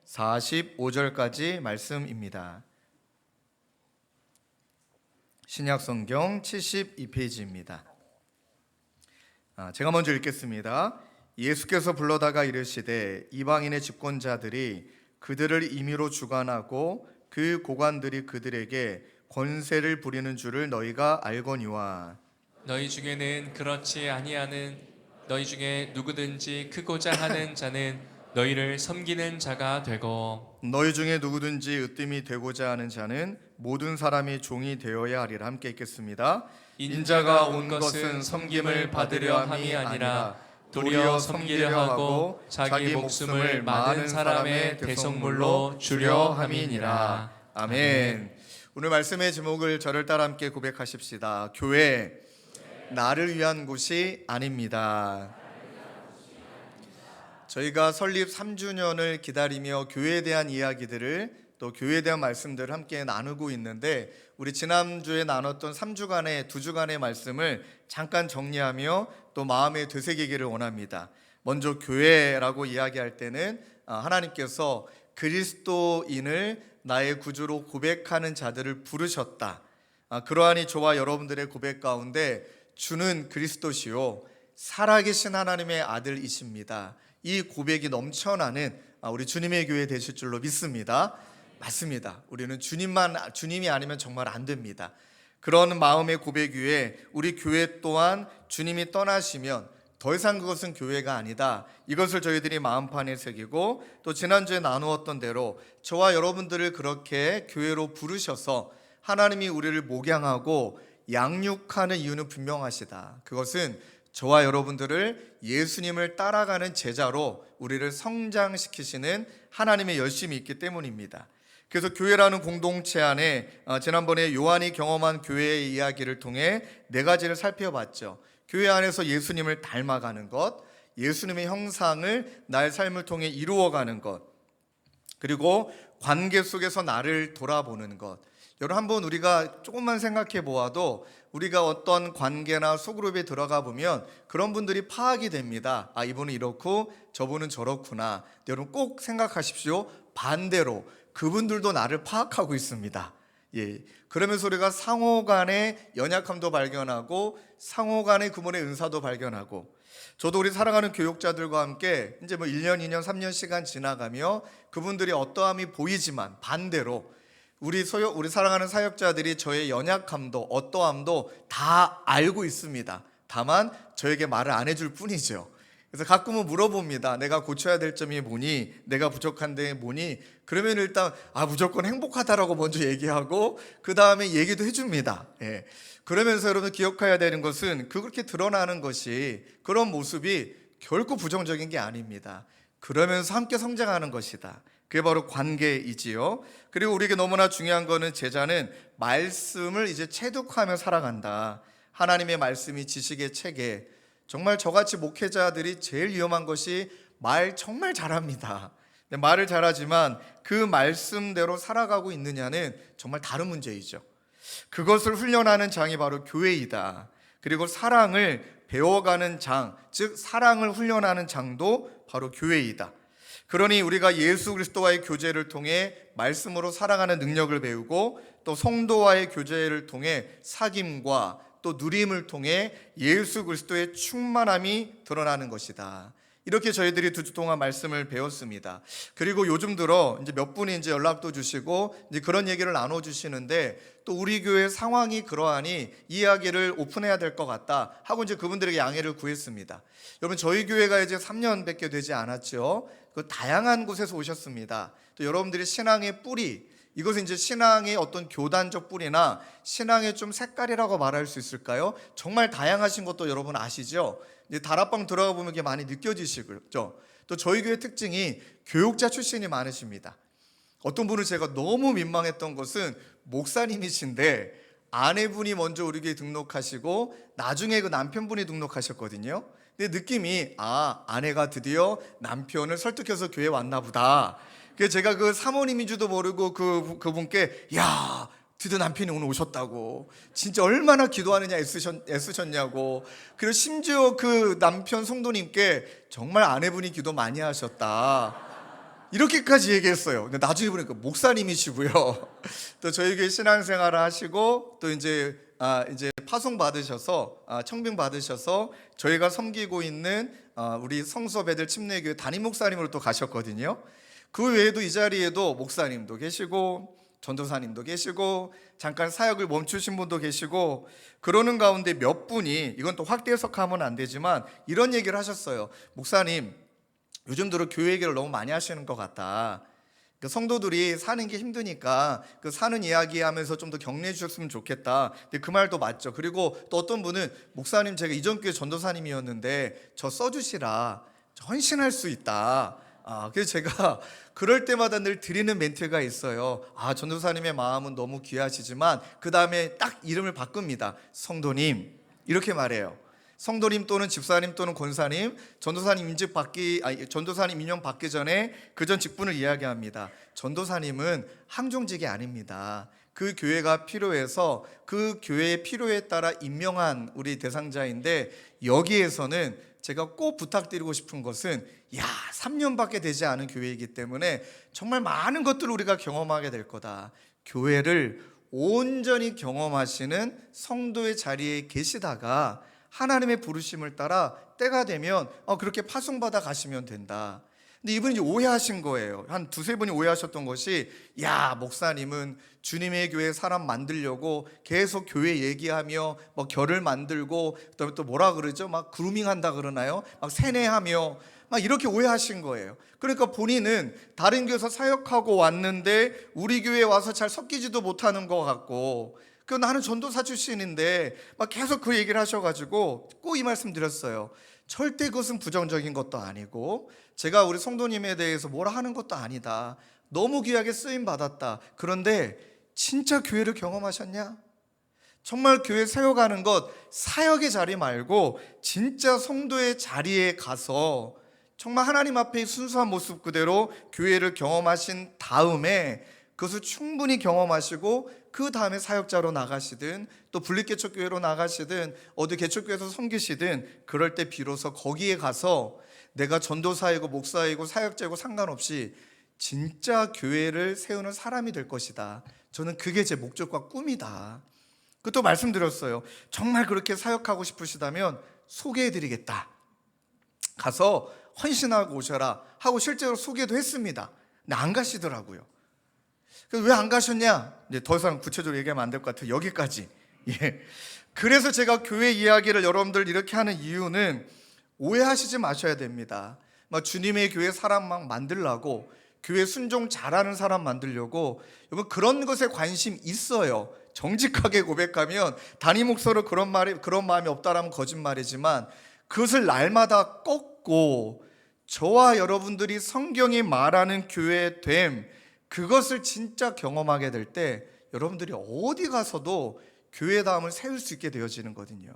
45절까지 말씀입니다. 신약성경 72페이지입니다. 제가 먼저 읽겠습니다. 예수께서 불러다가 이르시되 이방인의 집권자들이 그들을 임의로 주관하고 그 고관들이 그들에게 권세를 부리는 줄을 너희가 알거니와 너희 중에는 그렇지 아니하는 너희 중에 누구든지 크고자 하는 자는 너희를 섬기는 자가 되고 너희 중에 누구든지 으뜸이 되고자 하는 자는 모든 사람이 종이 되어야 하리라. 함께 읽겠습니다. 인자가 온 것은 섬김을 받으려 함이 아니라 도리어 섬기려 하고 자기 목숨을 많은 사람의 대속물로 주려 함이니라. 아멘. 오늘 말씀의 제목을 저를 따라 함께 고백하십시다. 교회, 나를 위한 곳이 아닙니다. 저희가 설립 3주년을 기다리며 교회에 대한 이야기들을 또 교회에 대한 말씀들을 함께 나누고 있는데, 우리 지난주에 나눴던 3주간의 2주간의 말씀을 잠깐 정리하며 또 마음에 되새기기를 원합니다. 먼저 교회라고 이야기할 때는 하나님께서 그리스도인을 나의 구주로 고백하는 자들을 부르셨다. 그러하니 저와 여러분들의 고백 가운데 주는 그리스도시요 살아계신 하나님의 아들이십니다. 이 고백이 넘쳐나는 우리 주님의 교회 되실 줄로 믿습니다. 맞습니다. 우리는 주님이 아니면 정말 안 됩니다. 그런 마음의 고백 위에 우리 교회 또한 주님이 떠나시면 더 이상 그것은 교회가 아니다. 이것을 저희들이 마음판에 새기고, 또 지난주에 나누었던 대로 저와 여러분들을 그렇게 교회로 부르셔서 하나님이 우리를 목양하고 양육하는 이유는 분명하시다. 그것은 저와 여러분들을 예수님을 따라가는 제자로 우리를 성장시키시는 하나님의 열심이 있기 때문입니다. 그래서 교회라는 공동체 안에 지난번에 요한이 경험한 교회의 이야기를 통해 4가지를 살펴봤죠. 교회 안에서 예수님을 닮아가는 것, 예수님의 형상을 나의 삶을 통해 이루어가는 것, 그리고 관계 속에서 나를 돌아보는 것. 여러분, 한번 우리가 조금만 생각해 보아도 우리가 어떤 관계나 소그룹에 들어가 보면 그런 분들이 파악이 됩니다. 이분은 이렇고 저분은 저렇구나. 여러분 꼭 생각하십시오. 반대로 그분들도 나를 파악하고 있습니다. 그러면서 우리가 상호 간의 연약함도 발견하고 상호 간의 그분의 은사도 발견하고, 저도 우리 사랑하는 교육자들과 함께 이제 1년, 2년, 3년 시간 지나가며 그분들이 어떠함이 보이지만 반대로 우리 사랑하는 사역자들이 저의 연약함도 어떠함도 다 알고 있습니다. 다만 저에게 말을 안 해줄 뿐이죠. 그래서 가끔은 물어봅니다. 내가 고쳐야 될 점이 뭐니? 내가 부족한 데 뭐니? 그러면 일단 무조건 행복하다라고 먼저 얘기하고 그 다음에 얘기도 해줍니다. 그러면서 여러분 기억해야 되는 것은 그렇게 드러나는 것이, 그런 모습이 결코 부정적인 게 아닙니다. 그러면서 함께 성장하는 것이다. 그게 바로 관계이지요. 그리고 우리에게 너무나 중요한 거는 제자는 말씀을 이제 체득하며 살아간다. 하나님의 말씀이 지식의 체계. 정말 저같이 목회자들이 제일 위험한 것이 말 정말 잘합니다. 말을 잘하지만 그 말씀대로 살아가고 있느냐는 정말 다른 문제이죠. 그것을 훈련하는 장이 바로 교회이다. 그리고 사랑을 배워가는 장, 즉 사랑을 훈련하는 장도 바로 교회이다. 그러니 우리가 예수 그리스도와의 교제를 통해 말씀으로 살아가는 능력을 배우고, 또 성도와의 교제를 통해 사귐과 또 누림을 통해 예수 그리스도의 충만함이 드러나는 것이다. 이렇게 저희들이 2주 동안 말씀을 배웠습니다. 그리고 요즘 들어 이제 몇 분이 이제 연락도 주시고 이제 그런 얘기를 나눠 주시는데, 또 우리 교회 상황이 그러하니 이야기를 오픈해야 될 것 같다 하고 이제 그분들에게 양해를 구했습니다. 여러분, 저희 교회가 이제 3년밖에 되지 않았죠. 그 다양한 곳에서 오셨습니다. 또 여러분들이 신앙의 뿌리, 이것은 이제 신앙의 어떤 교단적 뿌리나 신앙의 좀 색깔이라고 말할 수 있을까요? 정말 다양하신 것도 여러분 아시죠? 이제 다락방 들어가 보면 이게 많이 느껴지시죠? 또 저희 교회 특징이 교육자 출신이 많으십니다. 어떤 분은 제가 너무 민망했던 것은 목사님이신데 아내분이 먼저 우리 교회에 등록하시고 나중에 그 남편분이 등록하셨거든요. 근데 느낌이 아내가 드디어 남편을 설득해서 교회에 왔나 보다. 그래서 제가 그 사모님인 줄도 모르고 그분께 드디어 남편이 오늘 오셨다고, 진짜 얼마나 기도하느냐 애쓰셨냐고, 그리고 심지어 그 남편 성도님께 정말 아내분이 기도 많이 하셨다, 이렇게까지 얘기했어요. 근데 나중에 보니까 목사님이시고요. 또 저희 교회 신앙생활을 하시고 또 이제 파송 받으셔서 청빙 받으셔서 저희가 섬기고 있는 우리 성서배들 침례교회 담임 목사님으로 또 가셨거든요. 그 외에도 이 자리에도 목사님도 계시고 전도사님도 계시고 잠깐 사역을 멈추신 분도 계시고 그러는 가운데 몇 분이, 이건 또 확대 해석하면 안 되지만 이런 얘기를 하셨어요. 목사님, 요즘 들어 교회 얘기를 너무 많이 하시는 것 같다. 성도들이 사는 게 힘드니까 그 사는 이야기 하면서 좀 더 격려해 주셨으면 좋겠다. 근데 그 말도 맞죠. 그리고 또 어떤 분은 목사님, 제가 이전 교회 전도사님이었는데 저 써주시라, 저 헌신할 수 있다. 그래서 제가 그럴 때마다 늘 드리는 멘트가 있어요. 전도사님의 마음은 너무 귀하시지만 그 다음에 딱 이름을 바꿉니다. 성도님, 이렇게 말해요. 성도님 또는 집사님 또는 권사님, 전도사님 전도사님 임명 받기 전에 그 전 직분을 이야기합니다. 전도사님은 항종직이 아닙니다. 그 교회가 필요해서 그 교회의 필요에 따라 임명한 우리 대상자인데, 여기에서는 제가 꼭 부탁드리고 싶은 것은 3년밖에 되지 않은 교회이기 때문에 정말 많은 것들을 우리가 경험하게 될 거다. 교회를 온전히 경험하시는 성도의 자리에 계시다가 하나님의 부르심을 따라 때가 되면 그렇게 파송받아 가시면 된다. 근데 이분이 오해하신 거예요. 한 두세 분이 오해하셨던 것이, 목사님은 주님의 교회 사람 만들려고 계속 교회 얘기하며 결을 만들고 그다음에 또 뭐라 그러죠? 막 그루밍한다 그러나요? 막 세뇌하며 막 이렇게 오해하신 거예요. 그러니까 본인은 다른 교회에서 사역하고 왔는데 우리 교회에 와서 잘 섞이지도 못하는 것 같고, 나는 전도사 출신인데 막 계속 그 얘기를 하셔가지고 꼭 이 말씀 드렸어요. 절대 그것은 부정적인 것도 아니고 제가 우리 성도님에 대해서 뭐라 하는 것도 아니다. 너무 귀하게 쓰임 받았다. 그런데 진짜 교회를 경험하셨냐? 정말 교회 세워가는 것, 사역의 자리 말고 진짜 성도의 자리에 가서 정말 하나님 앞에 순수한 모습 그대로 교회를 경험하신 다음에 그것을 충분히 경험하시고 그 다음에 사역자로 나가시든 또 분립개척교회로 나가시든 어디 개척교회에서 섬기시든, 그럴 때 비로소 거기에 가서 내가 전도사이고 목사이고 사역자이고 상관없이 진짜 교회를 세우는 사람이 될 것이다. 저는 그게 제 목적과 꿈이다. 그것도 말씀드렸어요. 정말 그렇게 사역하고 싶으시다면 소개해드리겠다. 가서 헌신하고 오셔라 하고 실제로 소개도 했습니다. 근데 안 가시더라고요. 왜 안 가셨냐? 이제 더 이상 구체적으로 얘기하면 안 될 것 같아요. 여기까지. 그래서 제가 교회 이야기를 여러분들 이렇게 하는 이유는 오해하시지 마셔야 됩니다. 주님의 교회 사람 막 만들려고, 교회 순종 잘하는 사람 만들려고, 여러분 그런 것에 관심 있어요. 정직하게 고백하면 담임 목사로 그런 마음이 없다라면 거짓말이지만, 그것을 날마다 꺾고 저와 여러분들이 성경이 말하는 교회됨, 그것을 진짜 경험하게 될 때 여러분들이 어디 가서도 교회다움을 세울 수 있게 되어지는 거거든요.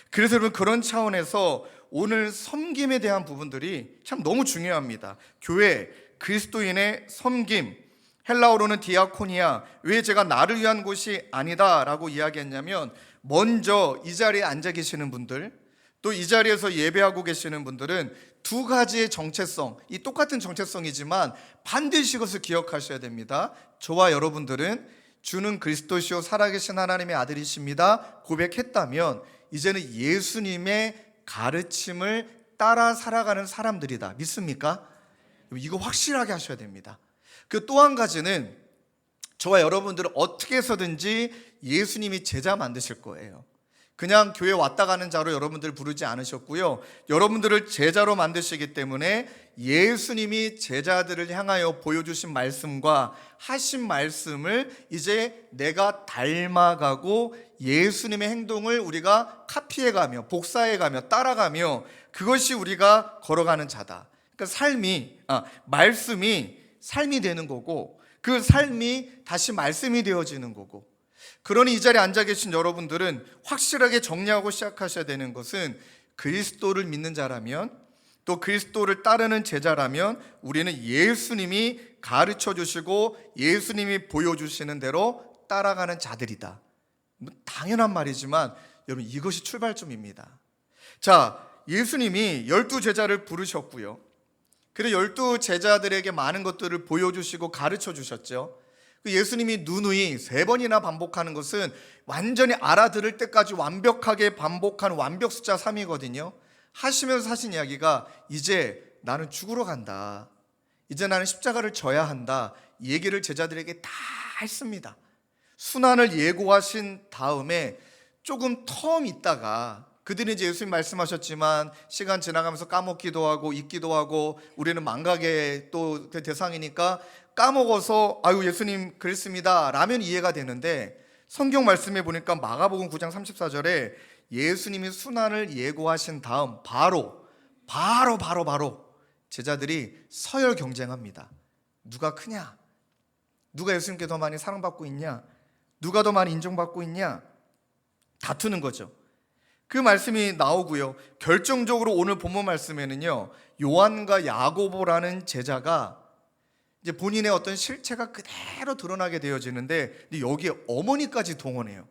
그래서 여러분 그런 차원에서 오늘 섬김에 대한 부분들이 참 너무 중요합니다. 교회, 그리스도인의 섬김, 헬라어로는 디아코니아. 왜 제가 나를 위한 곳이 아니다 라고 이야기했냐면, 먼저 이 자리에 앉아 계시는 분들, 또 이 자리에서 예배하고 계시는 분들은 두 가지의 정체성, 이 똑같은 정체성이지만 반드시 이것을 기억하셔야 됩니다. 저와 여러분들은 주는 그리스도시요 살아계신 하나님의 아들이십니다 고백했다면 이제는 예수님의 가르침을 따라 살아가는 사람들이다. 믿습니까? 이거 확실하게 하셔야 됩니다. 그 또 한 가지는 저와 여러분들은 어떻게 해서든지 예수님이 제자 만드실 거예요. 그냥 교회 왔다 가는 자로 여러분들 부르지 않으셨고요. 여러분들을 제자로 만드시기 때문에 예수님이 제자들을 향하여 보여주신 말씀과 하신 말씀을 이제 내가 닮아가고 예수님의 행동을 우리가 카피해가며 복사해가며 따라가며, 그것이 우리가 걸어가는 자다. 그러니까 말씀이 삶이 되는 거고, 그 삶이 다시 말씀이 되어지는 거고. 그러니 이 자리에 앉아 계신 여러분들은 확실하게 정리하고 시작하셔야 되는 것은, 그리스도를 믿는 자라면, 또 그리스도를 따르는 제자라면 우리는 예수님이 가르쳐 주시고 예수님이 보여주시는 대로 따라가는 자들이다. 당연한 말이지만 여러분 이것이 출발점입니다. 자, 예수님이 12 제자를 부르셨고요. 그리고 12 제자들에게 많은 것들을 보여주시고 가르쳐 주셨죠. 그 예수님이 누누이 3번이나 반복하는 것은 완전히 알아들을 때까지 완벽하게 반복한 완벽 숫자 3이거든요. 하시면서 하신 이야기가 이제 나는 죽으러 간다. 이제 나는 십자가를 져야 한다. 이 얘기를 제자들에게 다 했습니다. 순환을 예고하신 다음에 조금 텀 있다가 그들이 이제 예수님 말씀하셨지만 시간 지나가면서 까먹기도 하고 잊기도 하고 우리는 망각의 또 그 대상이니까 까먹어서 아유 예수님 그랬습니다 라면 이해가 되는데 성경 말씀에 보니까 마가복음 9장 34절에 예수님이 순환을 예고하신 다음 바로 제자들이 서열 경쟁합니다. 누가 크냐? 누가 예수님께 더 많이 사랑받고 있냐? 누가 더 많이 인정받고 있냐? 다투는 거죠. 그 말씀이 나오고요. 결정적으로 오늘 본문 말씀에는요, 요한과 야고보라는 제자가 이제 본인의 어떤 실체가 그대로 드러나게 되어지는데 여기에 어머니까지 동원해요.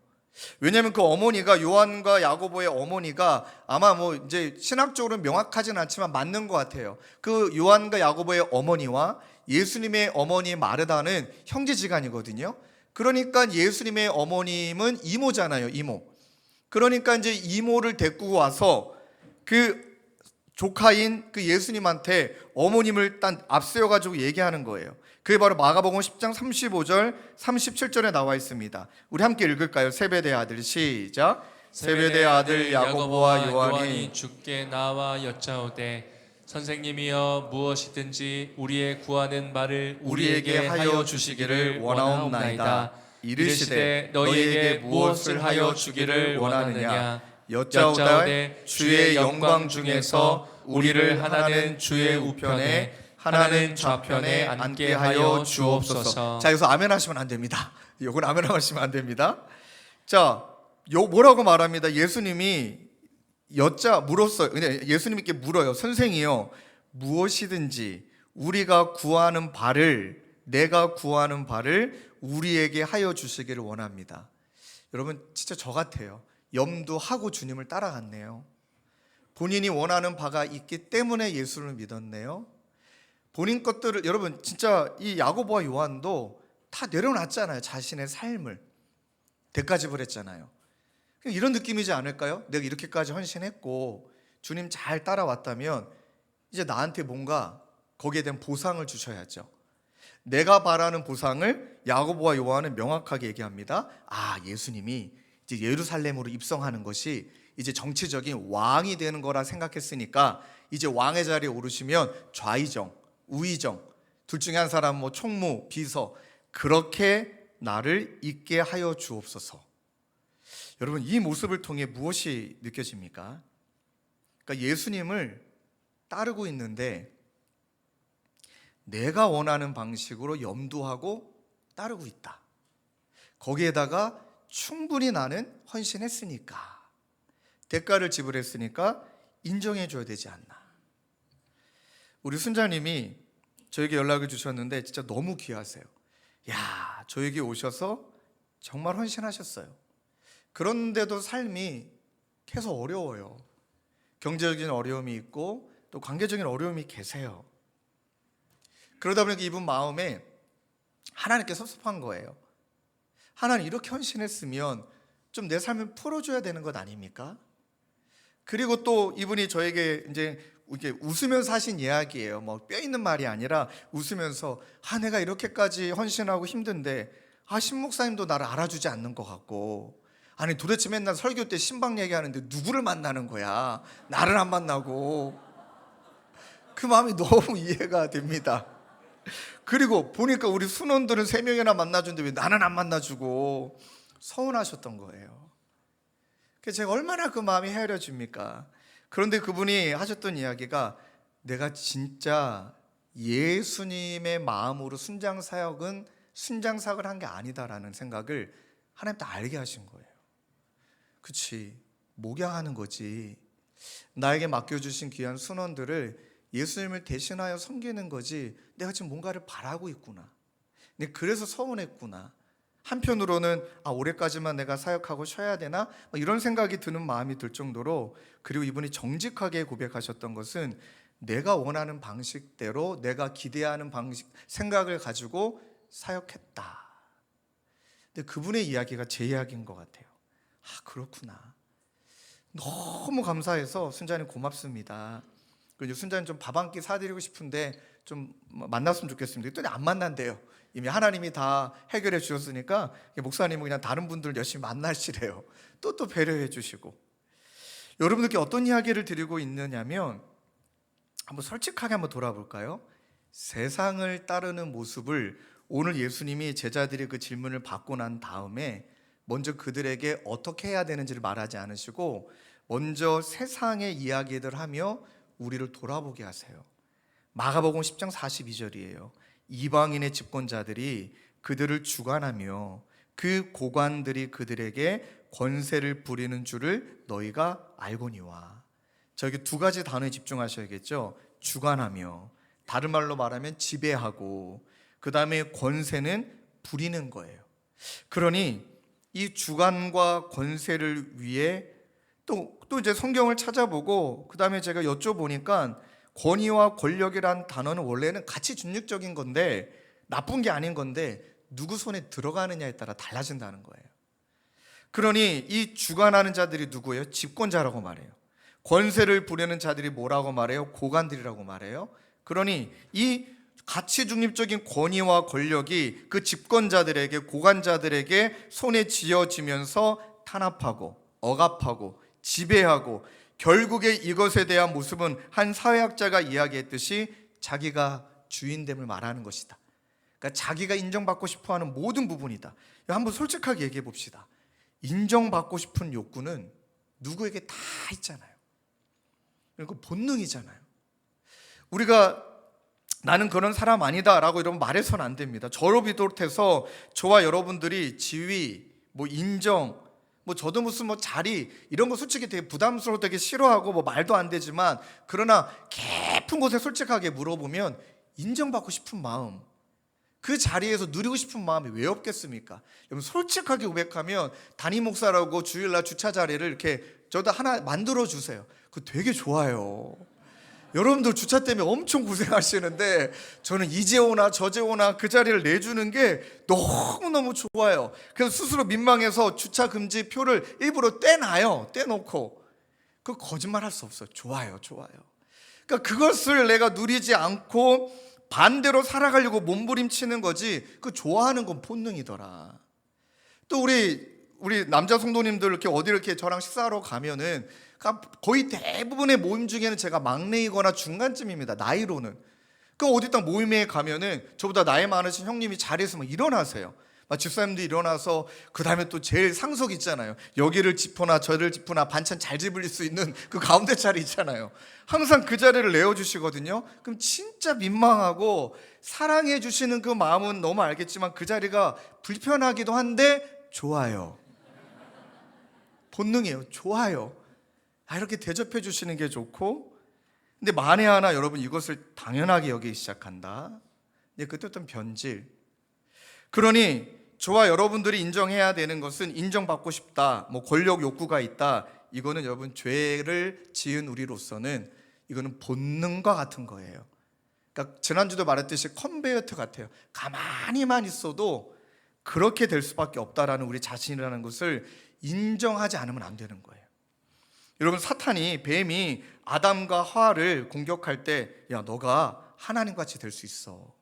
왜냐하면 그 어머니가 요한과 야고보의 어머니가 아마 뭐 이제 신학적으로는 명확하진 않지만 맞는 것 같아요. 그 요한과 야고보의 어머니와 예수님의 어머니 마르다는 형제지간이거든요. 그러니까 예수님의 어머님은 이모잖아요, 이모. 그러니까 이제 이모를 데리고 와서 그 조카인 그 예수님한테 어머님을 딱 앞세워가지고 얘기하는 거예요. 그게 바로 마가복음 10장 35절 37절에 나와 있습니다. 우리 함께 읽을까요? 세베대 아들 시작. 세베대 아들 야고보와 요한이 주께 나와 여짜오되 선생님이여 무엇이든지 우리의 구하는 바를 우리에게 하여 주시기를 원하옵나이다. 이르시되 너희에게 무엇을 하여 주기를 원하느냐 여짜오되 주의 영광 중에서 우리를 하나는 주의 우편에 하나는 좌편에 앉게 하여 주옵소서. 자, 여기서 아멘 하시면 안 됩니다. 요건 아멘 하시면 안 됩니다. 자, 뭐라고 말합니다. 예수님이 물었어요. 예수님께 물어요. 선생이요, 무엇이든지 우리가 구하는 바를, 내가 구하는 바를 우리에게 하여 주시기를 원합니다. 여러분 진짜 저 같아요. 염두하고 주님을 따라갔네요. 본인이 원하는 바가 있기 때문에 예수를 믿었네요. 본인 것들을, 여러분 진짜 이 야고보와 요한도 다 내려놨잖아요. 자신의 삶을 대가 지불했잖아요. 이런 느낌이지 않을까요? 내가 이렇게까지 헌신했고 주님 잘 따라왔다면 이제 나한테 뭔가 거기에 대한 보상을 주셔야죠. 내가 바라는 보상을 야고보와 요한은 명확하게 얘기합니다. 아, 예수님이 이제 예루살렘으로 입성하는 것이 이제 정치적인 왕이 되는 거라 생각했으니까 이제 왕의 자리에 오르시면 좌의정, 우의정 둘 중에 한 사람, 뭐 총무, 비서, 그렇게 나를 있게 하여 주옵소서. 여러분 이 모습을 통해 무엇이 느껴집니까? 그러니까 예수님을 따르고 있는데 내가 원하는 방식으로 염두하고 따르고 있다. 거기에다가 충분히 나는 헌신했으니까, 대가를 지불했으니까 인정해 줘야 되지 않나. 우리 순자님이 저에게 연락을 주셨는데 진짜 너무 귀하세요. 야, 저에게 오셔서 정말 헌신하셨어요. 그런데도 삶이 계속 어려워요. 경제적인 어려움이 있고 또 관계적인 어려움이 계세요. 그러다 보니까 이분 마음에 하나님께 섭섭한 거예요. 하나님 이렇게 헌신했으면 좀 내 삶을 풀어줘야 되는 것 아닙니까? 그리고 또 이분이 저에게 이제 이렇게 웃으면서 하신 이야기예요. 뭐 뼈 있는 말이 아니라 웃으면서 내가 이렇게까지 헌신하고 힘든데 신 목사님도 나를 알아주지 않는 것 같고, 아니 도대체 맨날 설교 때 신방 얘기하는데 누구를 만나는 거야? 나를 안 만나고. 그 마음이 너무 이해가 됩니다. 그리고 보니까 우리 순원들은 3명이나 만나주는데 왜 나는 안 만나주고 서운하셨던 거예요. 그래서 제가 얼마나 그 마음이 헤아려집니까? 그런데 그분이 하셨던 이야기가 내가 진짜 예수님의 마음으로 순장사역을 한 게 아니다라는 생각을 하나님 다 알게 하신 거예요. 그치, 목양하는 거지. 나에게 맡겨주신 귀한 순원들을 예수님을 대신하여 섬기는 거지 내가 지금 뭔가를 바라고 있구나. 그래서 서운했구나. 한편으로는 올해까지만 내가 사역하고 쉬어야 되나? 이런 생각이 드는 마음이 들 정도로, 그리고 이분이 정직하게 고백하셨던 것은 내가 원하는 방식대로 내가 기대하는 방식, 생각을 가지고 사역했다. 근데 그분의 이야기가 제 이야기인 것 같아요. 아, 그렇구나. 너무 감사해서 순자님 고맙습니다. 그리고 순자님 좀 밥 한 끼 사드리고 싶은데 좀 만났으면 좋겠습니다. 그랬더니 안 만난대요. 이미 하나님이 다 해결해 주셨으니까 목사님은 그냥 다른 분들 열심히 만나시래요. 또 배려해 주시고. 여러분들께 어떤 이야기를 드리고 있느냐면, 한번 솔직하게 한번 돌아볼까요? 세상을 따르는 모습을 오늘 예수님이 제자들이 그 질문을 받고 난 다음에 먼저 그들에게 어떻게 해야 되는지를 말하지 않으시고 먼저 세상의 이야기들 하며 우리를 돌아보게 하세요. 마가복음 10장 42절이에요. 이방인의 집권자들이 그들을 주관하며 그 고관들이 그들에게 권세를 부리는 줄을 너희가 알거니와. 저기 두 가지 단어에 집중하셔야겠죠. 주관하며, 다른 말로 말하면 지배하고, 그 다음에 권세는 부리는 거예요. 그러니 이 주관과 권세를 위해 또 이제 성경을 찾아보고 그 다음에 제가 여쭤보니까 권위와 권력이란 단어는 원래는 가치 중립적인 건데, 나쁜 게 아닌 건데 누구 손에 들어가느냐에 따라 달라진다는 거예요. 그러니 이 주관하는 자들이 누구예요? 집권자라고 말해요. 권세를 부리는 자들이 뭐라고 말해요? 고관들이라고 말해요. 그러니 이 가치 중립적인 권위와 권력이 그 집권자들에게, 고관자들에게 손에 쥐어지면서 탄압하고 억압하고 지배하고, 결국에 이것에 대한 모습은 한 사회학자가 이야기했듯이 자기가 주인됨을 말하는 것이다. 그러니까 자기가 인정받고 싶어하는 모든 부분이다. 한번 솔직하게 얘기해 봅시다. 인정받고 싶은 욕구는 누구에게 다 있잖아요. 그리고 본능이잖아요. 우리가 나는 그런 사람 아니다 라고 이러면 말해서는 안 됩니다. 저를 비롯해서 저와 여러분들이 지위, 인정, 저도 무슨 자리 이런 거 솔직히 되게 부담스러워, 되게 싫어하고 말도 안 되지만, 그러나 깊은 곳에 솔직하게 물어보면 인정받고 싶은 마음, 그 자리에서 누리고 싶은 마음이 왜 없겠습니까? 여러분 솔직하게 고백하면 담임 목사라고 주일날 주차 자리를 이렇게 저도 하나 만들어 주세요. 그거 되게 좋아요. 여러분들 주차 때문에 엄청 고생하시는데 저는 이제 오나 저제 오나 그 자리를 내주는 게 너무너무 좋아요. 그래서 스스로 민망해서 주차 금지 표를 일부러 떼놔요. 떼놓고. 그거 거짓말 할 수 없어요. 좋아요. 그러니까 그것을 내가 누리지 않고 반대로 살아가려고 몸부림치는 거지, 그 좋아하는 건 본능이더라. 또 우리 남자 성도님들 이렇게 어디 이렇게 저랑 식사하러 가면은 거의 대부분의 모임 중에는 제가 막내이거나 중간쯤입니다. 나이로는. 그 어디 딱 모임에 가면은 저보다 나이 많으신 형님이 자리에서 막 일어나세요. 막 집사님도 일어나서, 그 다음에 또 제일 상석 있잖아요. 여기를 짚거나 저를 짚거나 반찬 잘 집을 수 있는 그 가운데 자리 있잖아요. 항상 그 자리를 내어주시거든요. 그럼 진짜 민망하고, 사랑해 주시는 그 마음은 너무 알겠지만 그 자리가 불편하기도 한데 좋아요. 본능이에요. 좋아요. 이렇게 대접해 주시는 게 좋고. 근데 만에 하나 여러분 이것을 당연하게 여기기 시작한다. 그때부터는 변질. 그러니 저와 여러분들이 인정해야 되는 것은, 인정받고 싶다, 권력 욕구가 있다, 이거는 여러분 죄를 지은 우리로서는 이거는 본능과 같은 거예요. 그러니까 지난주도 말했듯이 컨베이어트 같아요. 가만히만 있어도 그렇게 될 수밖에 없다라는 우리 자신이라는 것을 인정하지 않으면 안 되는 거예요. 여러분 사탄이, 뱀이 아담과 하와를 공격할 때, 야 너가 하나님같이 될 수 있어,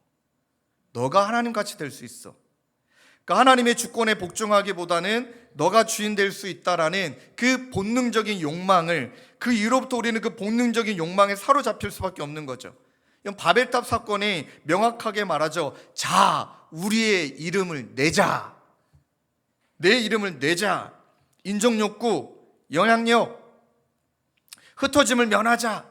너가 하나님같이 될 수 있어, 그러니까 하나님의 주권에 복종하기보다는 너가 주인 될 수 있다라는 그 본능적인 욕망을, 그 이후로부터 우리는 그 본능적인 욕망에 사로잡힐 수밖에 없는 거죠. 이건 바벨탑 사건이 명확하게 말하죠. 자, 우리의 이름을 내자, 내 이름을 내자. 인정욕구, 영향력, 흩어짐을 면하자.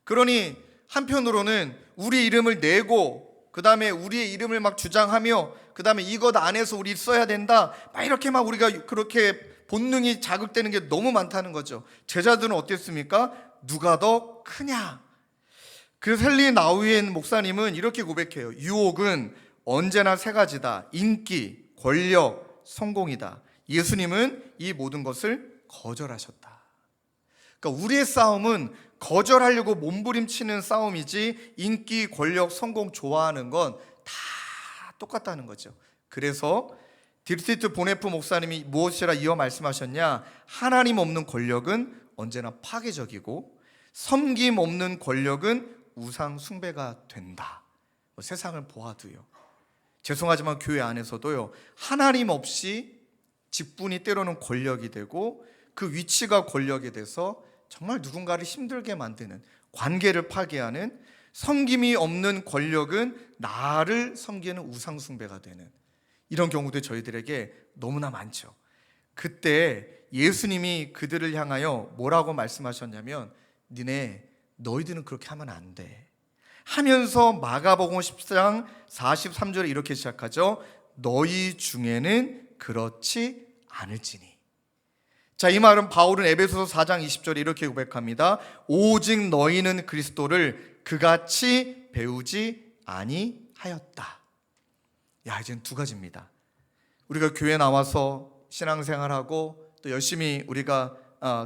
그러니 한편으로는 우리 이름을 내고, 그 다음에 우리의 이름을 막 주장하며, 그 다음에 이것 안에서 우리 써야 된다, 이렇게 우리가 그렇게 본능이 자극되는 게 너무 많다는 거죠. 제자들은 어땠습니까? 누가 더 크냐? 그 헨리 나우엔 목사님은 이렇게 고백해요. 유혹은 언제나 세 가지다. 인기, 권력, 성공이다. 예수님은 이 모든 것을 거절하셨다. 그러니까 우리의 싸움은 거절하려고 몸부림치는 싸움이지 인기, 권력, 성공 좋아하는 건 다 똑같다는 거죠. 그래서 딥스티트 보네프 목사님이 무엇이라 이어 말씀하셨냐? 하나님 없는 권력은 언제나 파괴적이고 섬김 없는 권력은 우상 숭배가 된다. 세상을 보아도요. 죄송하지만 교회 안에서도요, 하나님 없이 직분이 때로는 권력이 되고 그 위치가 권력이 돼서 정말 누군가를 힘들게 만드는, 관계를 파괴하는, 섬김이 없는 권력은 나를 섬기는 우상 숭배가 되는 이런 경우도 저희들에게 너무나 많죠. 그때 예수님이 그들을 향하여 뭐라고 말씀하셨냐면, 너희들은 그렇게 하면 안 돼 하면서 마가복음 10장 43절에 이렇게 시작하죠. 너희 중에는 그렇지 않을지니. 자, 이 말은 바울은 에베소서 4장 20절에 이렇게 고백합니다. 오직 너희는 그리스도를 그같이 배우지 아니하였다. 야, 이제는 두 가지입니다. 우리가 교회 나와서 신앙생활하고 또 열심히 우리가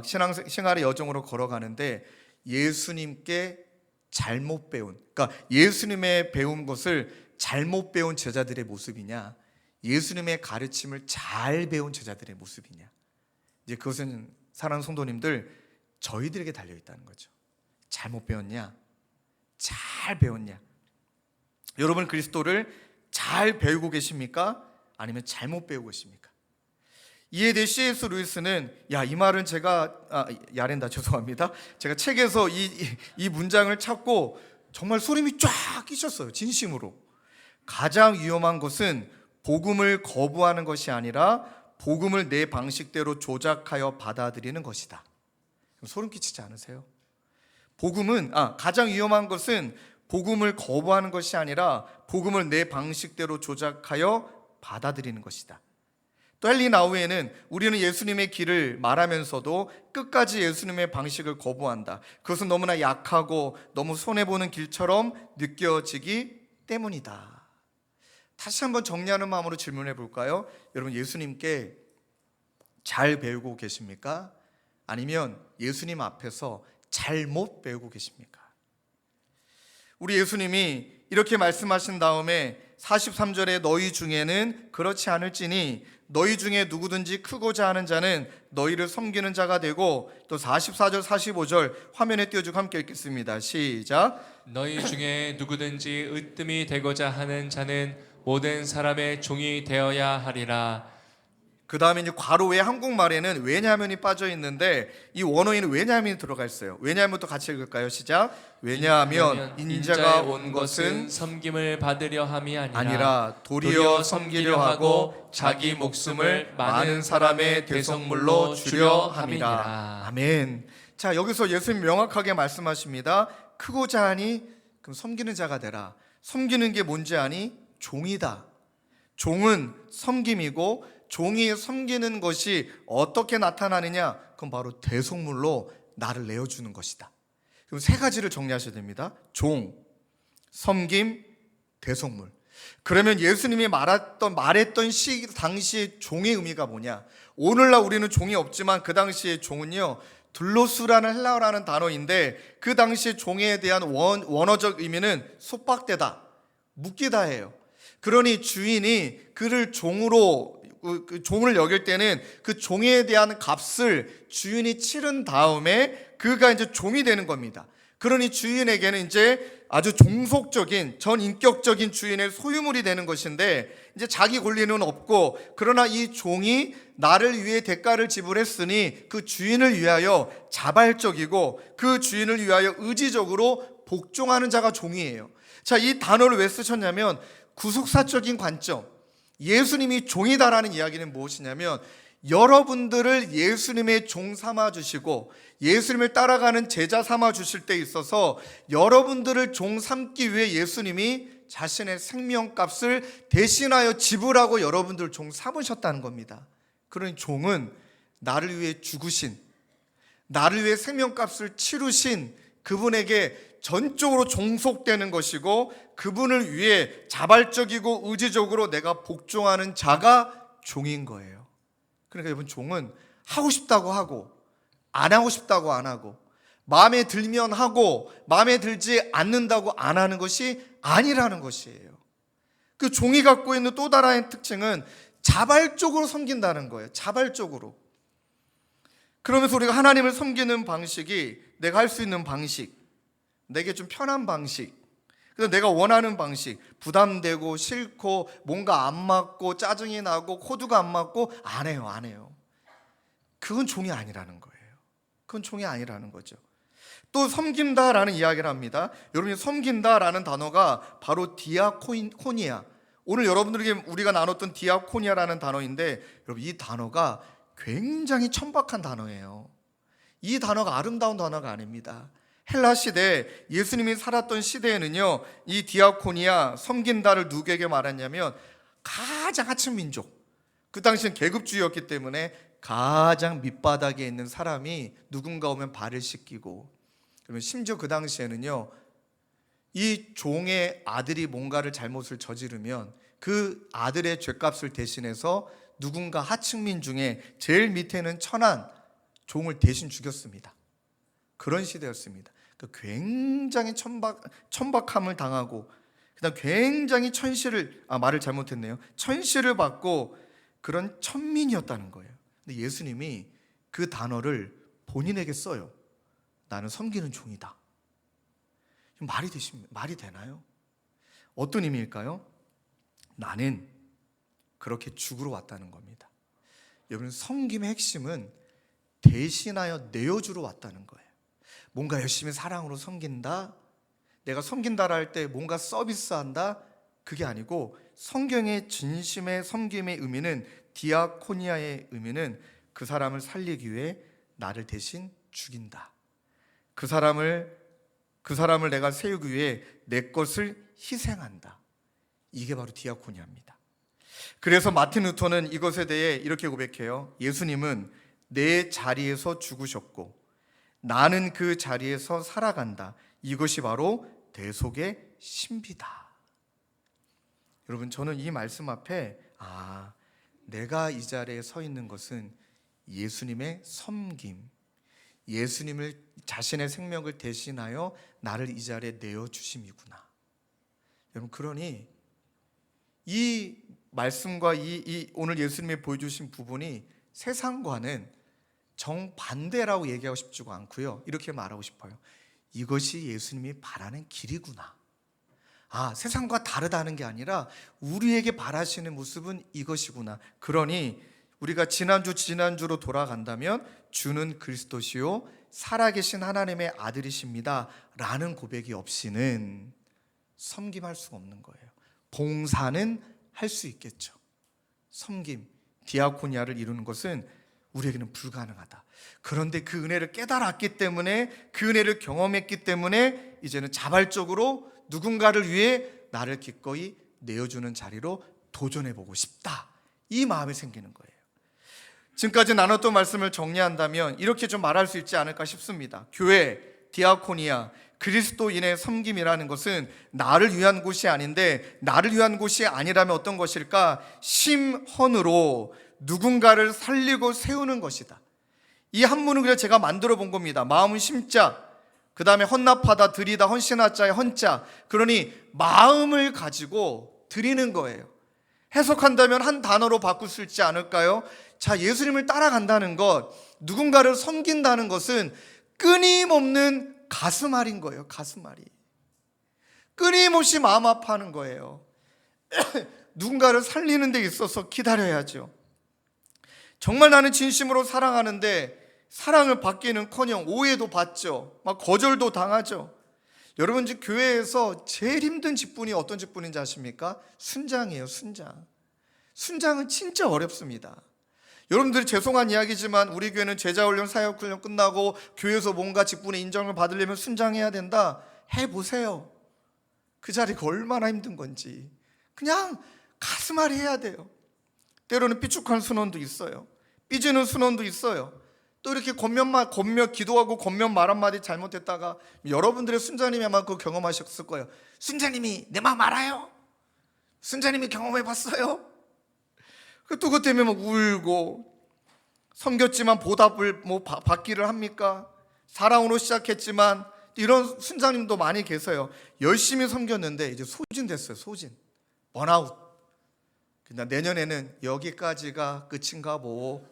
신앙생활의 여정으로 걸어가는데 예수님께 잘못 배운, 그러니까 예수님의 배운 것을 잘못 배운 제자들의 모습이냐, 예수님의 가르침을 잘 배운 제자들의 모습이냐. 이제 그것은 사랑하는 성도님들, 저희들에게 달려 있다는 거죠. 잘못 배웠냐, 잘 배웠냐. 여러분 그리스도를 잘 배우고 계십니까? 아니면 잘못 배우고 계십니까? 이에 대해 C.S. 루이스는, 이 말은 제가 죄송합니다. 제가 책에서 이 문장을 찾고 정말 소름이 쫙 끼쳤어요. 진심으로. 가장 위험한 것은 복음을 거부하는 것이 아니라 복음을 내 방식대로 조작하여 받아들이는 것이다. 소름 끼치지 않으세요? 가장 위험한 것은 복음을 거부하는 것이 아니라 복음을 내 방식대로 조작하여 받아들이는 것이다. 또 헨리 나우에는 우리는 예수님의 길을 말하면서도 끝까지 예수님의 방식을 거부한다. 그것은 너무나 약하고 너무 손해보는 길처럼 느껴지기 때문이다. 다시 한번 정리하는 마음으로 질문해 볼까요? 여러분 예수님께 잘 배우고 계십니까? 아니면 예수님 앞에서 잘못 배우고 계십니까? 우리 예수님이 이렇게 말씀하신 다음에 43절에 너희 중에는 그렇지 않을지니 너희 중에 누구든지 크고자 하는 자는 너희를 섬기는 자가 되고, 또 44절 45절 화면에 띄워주고 함께 읽겠습니다. 시작. 너희 중에 누구든지 으뜸이 되고자 하는 자는 모든 사람의 종이 되어야 하리라. 그 다음에 이제 괄호 외 한국말에는 왜냐하면이 빠져 있는데 이 원어에는 왜냐하면이 들어가 있어요. 왜냐하면부터 같이 읽을까요? 시작. 왜냐하면 인자가 온 것은 섬김을 받으려 함이 아니라 도리어 섬기려 하고 자기 목숨을 많은 사람의 대속물로 주려 함이라. 아멘. 자, 여기서 예수님 명확하게 말씀하십니다. 크고자 하니 그럼 섬기는 자가 되라. 섬기는 게 뭔지 아니? 종이다. 종은 섬김이고, 종이 섬기는 것이 어떻게 나타나느냐? 그건 바로 대속물로 나를 내어주는 것이다. 그럼 세 가지를 정리하셔야 됩니다. 종, 섬김, 대속물. 그러면 예수님이 말했던 당시의 종의 의미가 뭐냐? 오늘날 우리는 종이 없지만 그 당시의 종은요, 둘로스라는 헬라어라는 단어인데 그 당시의 종에 대한 원어적 의미는 속박되다, 묶이다예요. 그러니 주인이 그를 종으로 그 종을 여길 때는 그 종에 대한 값을 주인이 치른 다음에 그가 이제 종이 되는 겁니다. 그러니 주인에게는 이제 아주 종속적인 전인격적인 주인의 소유물이 되는 것인데, 이제 자기 권리는 없고, 그러나 이 종이 나를 위해 대가를 지불했으니 그 주인을 위하여 자발적이고 그 주인을 위하여 의지적으로 복종하는 자가 종이에요. 자, 이 단어를 왜 쓰셨냐면 구속사적인 관점, 예수님이 종이다라는 이야기는 무엇이냐면, 여러분들을 예수님의 종 삼아 주시고 예수님을 따라가는 제자 삼아 주실 때 있어서 여러분들을 종 삼기 위해 예수님이 자신의 생명값을 대신하여 지불하고 여러분들을 종 삼으셨다는 겁니다. 그러니 종은 나를 위해 죽으신, 나를 위해 생명값을 치르신 그분에게 전적으로 종속되는 것이고, 그분을 위해 자발적이고 의지적으로 내가 복종하는 자가 종인 거예요. 그러니까 여러분, 종은 하고 싶다고 하고 안 하고 싶다고 안 하고, 마음에 들면 하고 마음에 들지 않는다고 안 하는 것이 아니라는 것이에요. 그 종이 갖고 있는 또 다른 특징은 자발적으로 섬긴다는 거예요. 자발적으로. 그러면서 우리가 하나님을 섬기는 방식이 내가 할 수 있는 방식, 내게 좀 편한 방식, 그래서 내가 원하는 방식, 부담되고 싫고 뭔가 안 맞고 짜증이 나고 코드가 안 맞고 안 해요. 그건 종이 아니라는 거예요. 그건 종이 아니라는 거죠. 또 섬긴다라는 이야기를 합니다. 여러분이 섬긴다라는 단어가 바로 디아코니아. 오늘 여러분들에게 우리가 나눴던 디아코니아라는 단어인데, 여러분 이 단어가 굉장히 천박한 단어예요. 이 단어가 아름다운 단어가 아닙니다. 헬라 시대, 예수님이 살았던 시대에는요, 이 디아코니아, 섬긴다를 누구에게 말했냐면 가장 하층 민족, 그 당시엔 계급주의였기 때문에 가장 밑바닥에 있는 사람이 누군가 오면 발을 씻기고, 그러면 심지어 그 당시에는요, 이 종의 아들이 뭔가를 잘못을 저지르면 그 아들의 죄값을 대신해서 누군가 하층민 중에 제일 밑에는 천한 종을 대신 죽였습니다. 그런 시대였습니다. 그러니까 굉장히 천박함을 당하고, 그다음 굉장히 말을 잘못했네요. 천시를 받고 그런 천민이었다는 거예요. 근데 예수님이 그 단어를 본인에게 써요. 나는 섬기는 종이다. 말이 되나요? 어떤 의미일까요? 나는 그렇게 죽으러 왔다는 겁니다. 여러분, 섬김의 핵심은 대신하여 내어주러 왔다는 거예요. 뭔가 열심히 사랑으로 섬긴다, 내가 섬긴다라 할 때 뭔가 서비스한다, 그게 아니고 성경의 진심의 섬김의 의미는, 디아코니아의 의미는 그 사람을 살리기 위해 나를 대신 죽인다. 그 사람을 내가 세우기 위해 내 것을 희생한다. 이게 바로 디아코니아입니다. 그래서 마틴 루터는 이것에 대해 이렇게 고백해요. 예수님은 내 자리에서 죽으셨고 나는 그 자리에서 살아간다. 이것이 바로 대속의 신비다. 여러분, 저는 이 말씀 앞에 내가 이 자리에 서 있는 것은 예수님의 섬김, 예수님을 자신의 생명을 대신하여 나를 이 자리에 내어주심이구나. 여러분, 그러니 이 말씀과 이 오늘 예수님이 보여주신 부분이 세상과는 정반대라고 얘기하고 싶지가 않고요. 이렇게 말하고 싶어요. 이것이 예수님이 바라는 길이구나. 세상과 다르다는 게 아니라 우리에게 바라시는 모습은 이것이구나. 그러니 우리가 지난주로 돌아간다면 주는 그리스도시요 살아계신 하나님의 아들이십니다 라는 고백이 없이는 섬김할 수가 없는 거예요. 봉사는 할 수 있겠죠. 섬김, 디아코니아를 이루는 것은 우리에게는 불가능하다. 그런데 그 은혜를 깨달았기 때문에, 그 은혜를 경험했기 때문에 이제는 자발적으로 누군가를 위해 나를 기꺼이 내어주는 자리로 도전해보고 싶다, 이 마음이 생기는 거예요. 지금까지 나눴던 말씀을 정리한다면 이렇게 좀 말할 수 있지 않을까 싶습니다. 교회, 디아코니아, 그리스도인의 섬김이라는 것은 나를 위한 곳이 아닌데, 나를 위한 곳이 아니라면 어떤 것일까? 심헌으로 누군가를 살리고 세우는 것이다. 이 한문은 그냥 제가 만들어 본 겁니다. 마음은 심자, 그 다음에 헌납하다, 드리다, 헌신하자의 헌자. 그러니 마음을 가지고 드리는 거예요. 해석한다면 한 단어로 바꿀 수 있지 않을까요? 자, 예수님을 따라간다는 것, 누군가를 섬긴다는 것은 끊임없는 가슴앓이인 거예요. 가슴앓이. 끊임없이 마음 아파하는 거예요. 누군가를 살리는 데 있어서 기다려야죠. 정말 나는 진심으로 사랑하는데 사랑을 받기는커녕 오해도 받죠. 막 거절도 당하죠. 여러분, 집 교회에서 제일 힘든 직분이 어떤 직분인지 아십니까? 순장이에요. 순장은 진짜 어렵습니다. 여러분들이 죄송한 이야기지만 우리 교회는 제자훈련, 사역훈련 끝나고 교회에서 뭔가 직분의 인정을 받으려면 순장해야 된다. 해보세요. 그 자리가 얼마나 힘든 건지. 그냥 가슴앓이 해야 돼요. 때로는 삐죽한 순원도 있어요. 삐지는 순원도 있어요. 또 이렇게 기도하고 겉면 말 한마디 잘못했다가, 여러분들의 순자님이 아마 그거 경험하셨을 거예요. 순자님이 내 마음 알아요? 순자님이 경험해봤어요? 또 그것 때문에 막 울고, 섬겼지만 보답을 받기를 합니까? 사랑으로 시작했지만 이런 순장님도 많이 계세요. 열심히 섬겼는데 이제 소진됐어요. 소진, 번아웃. 그냥 내년에는 여기까지가 끝인가 뭐.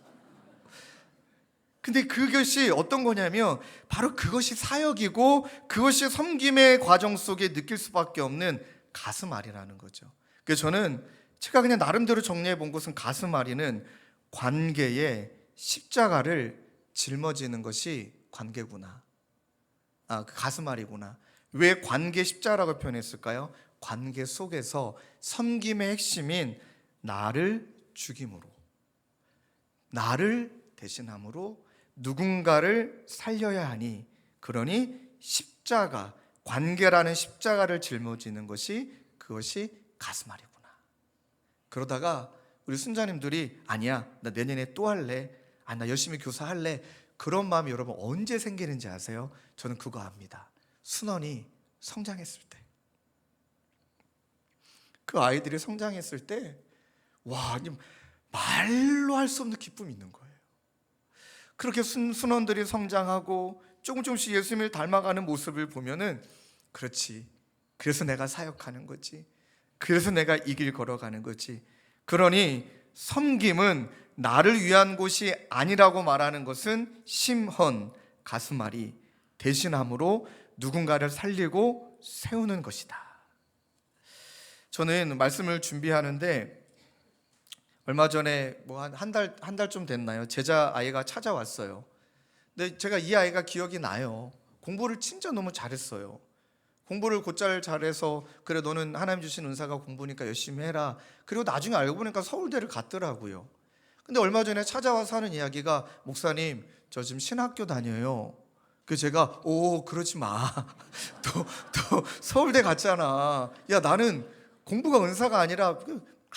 근데 그것이 어떤 거냐면 바로 그것이 사역이고 그것이 섬김의 과정 속에 느낄 수밖에 없는 가슴앓이라는 거죠. 그래서 저는 제가 그냥 나름대로 정리해 본 것은 가슴앓이는 관계에 십자가를 짊어지는 것이 관계구나. 그 가슴앓이구나. 왜 관계 십자가라고 표현했을까요? 관계 속에서 섬김의 핵심인 나를 죽임으로, 나를 대신함으로 누군가를 살려야 하니, 그러니 십자가, 관계라는 십자가를 짊어지는 것이, 그것이 가슴앓이구나. 그러다가 우리 순자님들이 아니야, 나 내년에 또 할래, 나 열심히 교사할래, 그런 마음이 여러분 언제 생기는지 아세요? 저는 그거 압니다. 순원이 성장했을 때, 그 아이들이 성장했을 때, 와, 말로 할 수 없는 기쁨이 있는 거예요. 그렇게 순원들이 성장하고 조금씩 예수님을 닮아가는 모습을 보면은, 그렇지, 그래서 내가 사역하는 거지, 그래서 내가 이 길 걸어가는 거지. 그러니 섬김은 나를 위한 곳이 아니라고 말하는 것은 심헌, 가슴앓이, 대신함으로 누군가를 살리고 세우는 것이다. 저는 말씀을 준비하는데 얼마 전에 뭐 한 달쯤 됐나요? 제자 아이가 찾아왔어요. 근데 제가 이 아이가 기억이 나요. 공부를 진짜 너무 잘했어요. 공부를 곧잘 잘해서 그래 너는 하나님 주신 은사가 공부니까 열심히 해라. 그리고 나중에 알고 보니까 서울대를 갔더라고요. 근데 얼마 전에 찾아와서 하는 이야기가, 목사님 저 지금 신학교 다녀요. 그래서 제가 그러지 마. 또 서울대 갔잖아. 야, 나는 공부가 은사가 아니라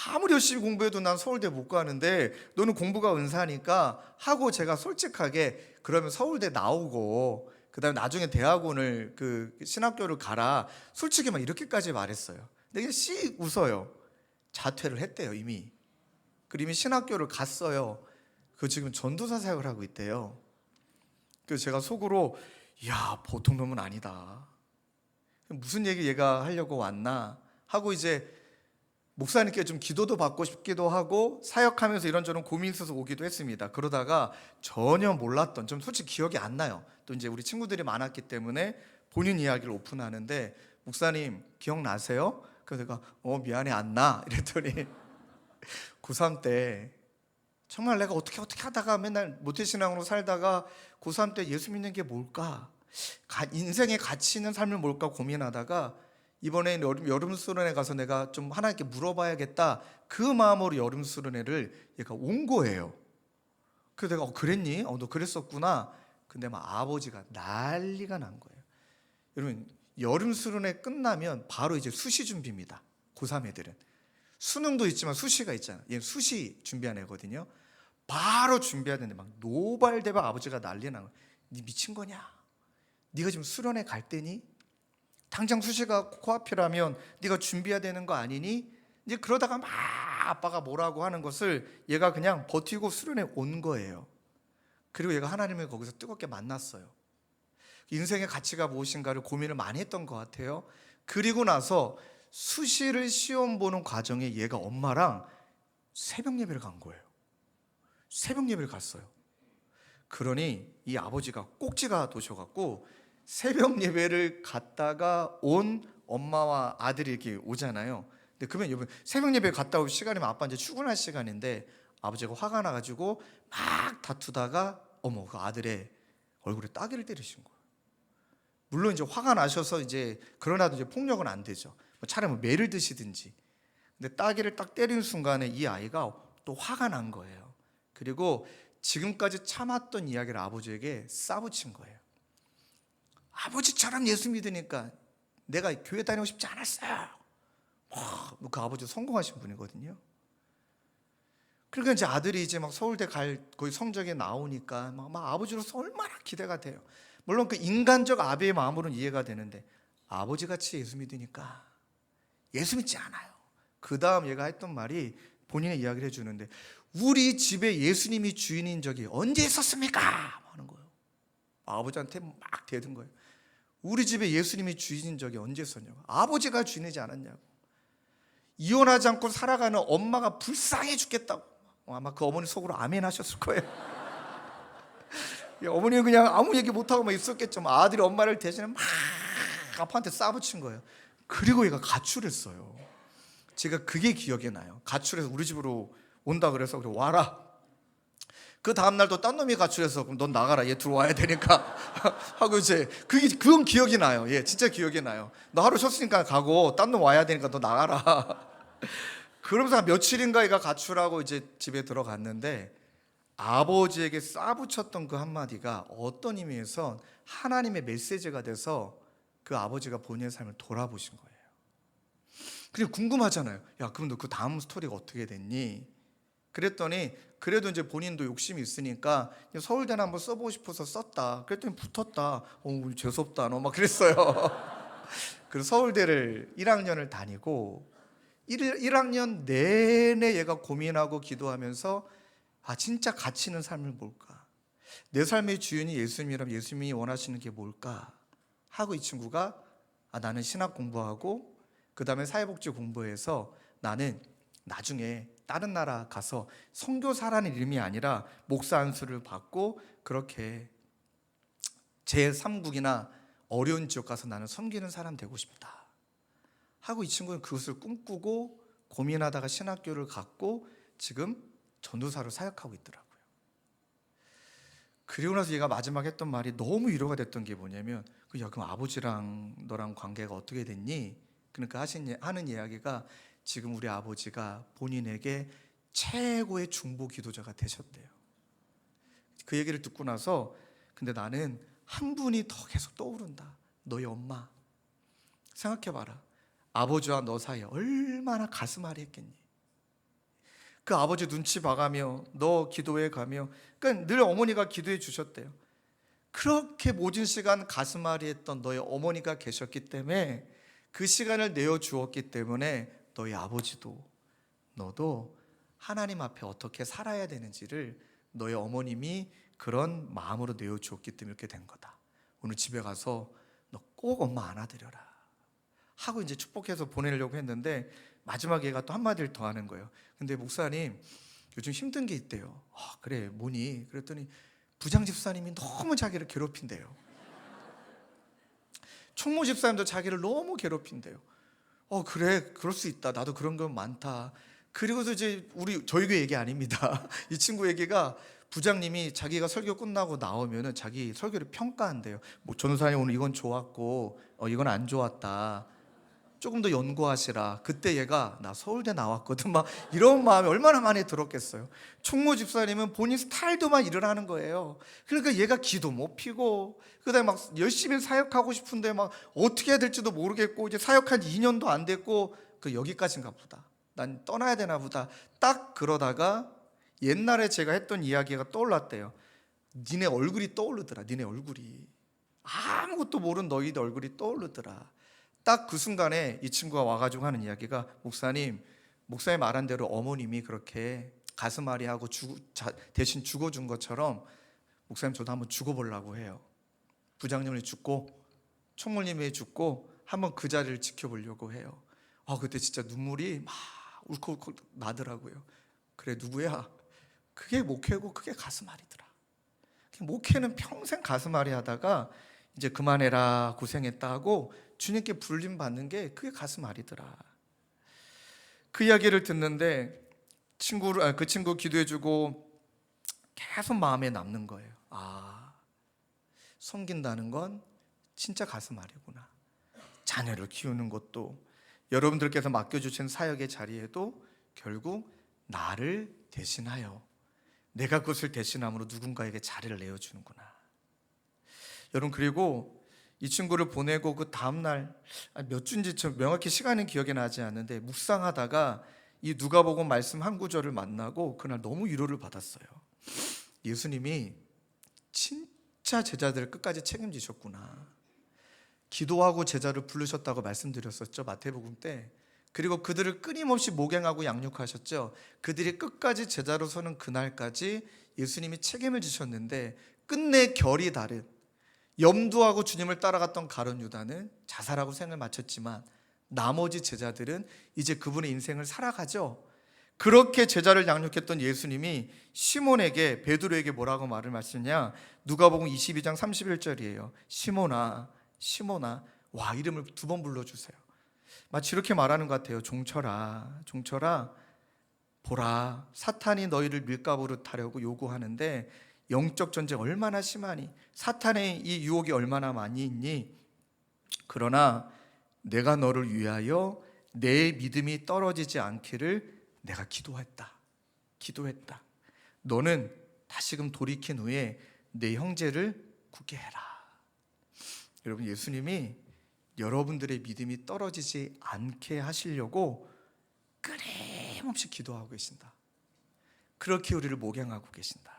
아무리 열심히 공부해도 난 서울대 못 가는데 너는 공부가 은사니까 하고, 제가 솔직하게 그러면 서울대 나오고 그다음에 나중에 대학원을 신학교를 가라, 솔직히 막 이렇게까지 말했어요. 근데 이게 씩 웃어요. 자퇴를 했대요 이미. 그리고 이미 신학교를 갔어요. 그 지금 전도사 사역을 하고 있대요. 그래서 제가 속으로, 야, 보통 놈은 아니다. 무슨 얘기 얘가 하려고 왔나 하고, 이제 목사님께 좀 기도도 받고 싶기도 하고 사역하면서 이런저런 고민이 있어서 오기도 했습니다. 그러다가 전혀 몰랐던, 좀 솔직히 기억이 안 나요. 또 이제 우리 친구들이 많았기 때문에 본인 이야기를 오픈하는데, 목사님 기억나세요? 그래서 내가 미안해, 안 나. 이랬더니 고3 때 정말 내가 어떻게 하다가 맨날 모태신앙으로 살다가 고3 때 예수 믿는 게 뭘까, 인생의 가치 있는 삶을 뭘까 고민하다가 이번에 여름 수련회 가서 내가 좀 하나님께 물어봐야겠다, 그 마음으로 여름 수련회를 얘가 온 거예요. 그래서 내가 그랬니? 너 그랬었구나. 근데 막 아버지가 난리가 난 거예요. 여러분, 여름 수련회 끝나면 바로 이제 수시 준비입니다. 고3 애들은 수능도 있지만 수시가 있잖아. 얘는 수시 준비하는 애거든요. 바로 준비해야 되는데 막 노발대발 아버지가 난리 난 거야. 니 미친 거냐? 네가 지금 수련회 갈 때니? 당장 수시가 코앞이라면 네가 준비해야 되는 거 아니니? 이제 그러다가 막 아빠가 뭐라고 하는 것을 얘가 그냥 버티고 수련회 온 거예요. 그리고 얘가 하나님을 거기서 뜨겁게 만났어요. 인생의 가치가 무엇인가를 고민을 많이 했던 것 같아요. 그리고 나서 수시를 시험 보는 과정에 얘가 엄마랑 새벽 예배를 간 거예요. 새벽 예배를 갔어요. 그러니 이 아버지가 꼭지가 도셔갖고 새벽 예배를 갔다가 온 엄마와 아들이 이렇게 오잖아요. 근데 그러면 여러분, 새벽 예배 갔다 올 시간이면 아빠 이제 출근할 시간인데 아버지가 화가 나가지고 막 다투다가 그 아들의 얼굴에 따귀를 때리신 거예요. 물론 이제 화가 나셔서 이제, 그러나도 이제 폭력은 안 되죠. 차라리 매를 드시든지. 근데 따귀를 딱 때리는 순간에 이 아이가 또 화가 난 거예요. 그리고 지금까지 참았던 이야기를 아버지에게 싸붙인 거예요. 아버지처럼 예수 믿으니까 내가 교회 다니고 싶지 않았어요. 그 아버지 성공하신 분이거든요. 그러니까 이제 아들이 이제 막 서울대 갈 거의 성적이 나오니까 막 아버지로서 얼마나 기대가 돼요. 물론 그 인간적 아비의 마음으로는 이해가 되는데, 아버지같이 예수 믿으니까 예수 믿지 않아요. 그 다음 얘가 했던 말이, 본인의 이야기를 해주는데, 우리 집에 예수님이 주인인 적이 언제 있었습니까? 하는 거예요. 아버지한테 막 대든 거예요. 우리 집에 예수님이 주인인 적이 언제 있었냐고. 아버지가 주인이지 않았냐고. 이혼하지 않고 살아가는 엄마가 불쌍해 죽겠다고. 아마 그 어머니 속으로 아멘 하셨을 거예요. 어머니는 그냥 아무 얘기 못하고 막 있었겠죠. 아들이 엄마를 대신에 막 아빠한테 싸붙인 거예요. 그리고 얘가 가출했어요. 제가 그게 기억이 나요. 가출해서 우리 집으로 온다 그래서 그래 와라. 그 다음날 또 딴 놈이 가출해서 그럼 넌 나가라. 얘 들어와야 되니까 하고 이제 그건 기억이 나요. 예, 진짜 기억이 나요. 너 하루 쉬었으니까 가고 딴 놈 와야 되니까 너 나가라. 그러면서 한 며칠인가 얘가 가출하고 이제 집에 들어갔는데 아버지에게 싸붙였던 그 한마디가 어떤 의미에서 하나님의 메시지가 돼서 그 아버지가 본인의 삶을 돌아보신 거예요. 그냥 궁금하잖아요. 야, 그럼 너 그 다음 스토리가 어떻게 됐니? 그랬더니 그래도 이제 본인도 욕심이 있으니까 서울대나 한번 써보고 싶어서 썼다. 그랬더니 붙었다. 우리 재수없다 너 막 그랬어요. 그래서 서울대를 1학년을 다니고 1학년 내내 얘가 고민하고 기도하면서 진짜 가치 있는 삶을 뭘까? 내 삶의 주인이 예수님이라면 예수님이 원하시는 게 뭘까? 하고 이 친구가 나는 신학 공부하고 그 다음에 사회복지 공부해서 나는 나중에 다른 나라 가서 선교사라는 이름이 아니라 목사 안수를 받고 그렇게 제3국이나 어려운 지역 가서 나는 섬기는 사람 되고 싶다 하고 이 친구는 그것을 꿈꾸고 고민하다가 신학교를 갔고 지금 전도사로 사역하고 있더라고요. 그리고 나서 얘가 마지막 했던 말이 너무 위로가 됐던 게 뭐냐면 야, 그럼 아버지랑 너랑 관계가 어떻게 됐니? 그러니까 하는 이야기가 지금 우리 아버지가 본인에게 최고의 중보 기도자가 되셨대요. 그 얘기를 듣고 나서 근데 나는 한 분이 더 계속 떠오른다. 너희 엄마. 생각해봐라. 아버지와 너 사이에 얼마나 가슴 아리했겠니? 그 아버지 눈치 봐가며 너 기도해 가며 그러니까 늘 어머니가 기도해 주셨대요. 그렇게 모진 시간 가슴 아리했던 너희 어머니가 계셨기 때문에 그 시간을 내어주었기 때문에 너희 아버지도 너도 하나님 앞에 어떻게 살아야 되는지를 너희 어머님이 그런 마음으로 내어주었기 때문에 이렇게 된 거다. 오늘 집에 가서 너 꼭 엄마 안아드려라 하고 이제 축복해서 보내려고 했는데 마지막에 얘가 또 한마디를 더 하는 거예요. 근데 목사님 요즘 힘든 게 있대요. 그래 뭐니? 그랬더니 부장 집사님이 너무 자기를 괴롭힌대요. 총무 집사님도 자기를 너무 괴롭힌대요. 그래 그럴 수 있다. 나도 그런 건 많다. 그리고서 이제 저희 교회 얘기 아닙니다. 이 친구 얘기가 부장님이 자기가 설교 끝나고 나오면은 자기 설교를 평가한대요. 뭐 전도사님 오늘 이건 좋았고 이건 안 좋았다. 조금 더 연구하시라. 그때 얘가 나 서울대 나왔거든 막 이런 마음이 얼마나 많이 들었겠어요. 총무 집사님은 본인 스타일도만 일을 하는 거예요. 그러니까 얘가 기도 못 피고 그다음에 막 열심히 사역하고 싶은데 막 어떻게 해야 될지도 모르겠고 이제 사역한 2년도 안 됐고 여기까지인가 보다. 난 떠나야 되나 보다. 딱 그러다가 옛날에 제가 했던 이야기가 떠올랐대요. 니네 얼굴이 떠오르더라. 니네 얼굴이 아무것도 모르는 너희들 얼굴이 떠오르더라. 딱 그 순간에 이 친구가 와가지고 하는 이야기가 목사님 말한 대로 어머님이 그렇게 가슴앓이하고 대신 죽어준 것처럼 목사님 저도 한번 죽어보려고 해요. 부장님이 죽고 총무님이 죽고 한번 그 자리를 지켜보려고 해요. 그때 진짜 눈물이 막 울컥울컥 나더라고요. 그래 누구야? 그게 목회고 그게 가슴앓이더라. 목회는 평생 가슴앓이 하다가 이제 그만해라 고생했다 하고 주님께 불림 받는 게 그게 가슴앓이더라. 그 이야기를 듣는데 그 친구 기도해주고 계속 마음에 남는 거예요. 섬긴다는 건 진짜 가슴앓이구나. 자녀를 키우는 것도 여러분들께서 맡겨주신 사역의 자리에도 결국 나를 대신하여 내가 그것을 대신함으로 누군가에게 자리를 내어주는구나. 여러분 그리고 이 친구를 보내고 그 다음날 몇 주인지 명확히 시간은 기억이 나지 않는데 묵상하다가 이 누가복음 말씀 한 구절을 만나고 그날 너무 위로를 받았어요. 예수님이 진짜 제자들을 끝까지 책임지셨구나. 기도하고 제자를 부르셨다고 말씀드렸었죠, 마태복음 때. 그리고 그들을 끊임없이 목양하고 양육하셨죠. 그들이 끝까지 제자로 서는 그날까지 예수님이 책임을 지셨는데 끝내 결이 다른 염두하고 주님을 따라갔던 가룟 유다는 자살하고 생을 마쳤지만 나머지 제자들은 이제 그분의 인생을 살아가죠. 그렇게 제자를 양육했던 예수님이 시몬에게, 베드로에게 뭐라고 말씀하시냐? 누가복음 22장 31절이에요. 시몬아, 시몬아. 와, 이름을 2번 불러주세요. 마치 이렇게 말하는 것 같아요. 종철아, 종철아, 보라, 사탄이 너희를 밀가부로 타려고 요구하는데 영적 전쟁 얼마나 심하니? 사탄의 이 유혹이 얼마나 많이 있니? 그러나 내가 너를 위하여 내 믿음이 떨어지지 않기를 내가 기도했다. 너는 다시금 돌이킨 후에 내 형제를 굳게 해라. 여러분, 예수님이 여러분들의 믿음이 떨어지지 않게 하시려고 끊임없이 기도하고 계신다. 그렇게 우리를 목양하고 계신다.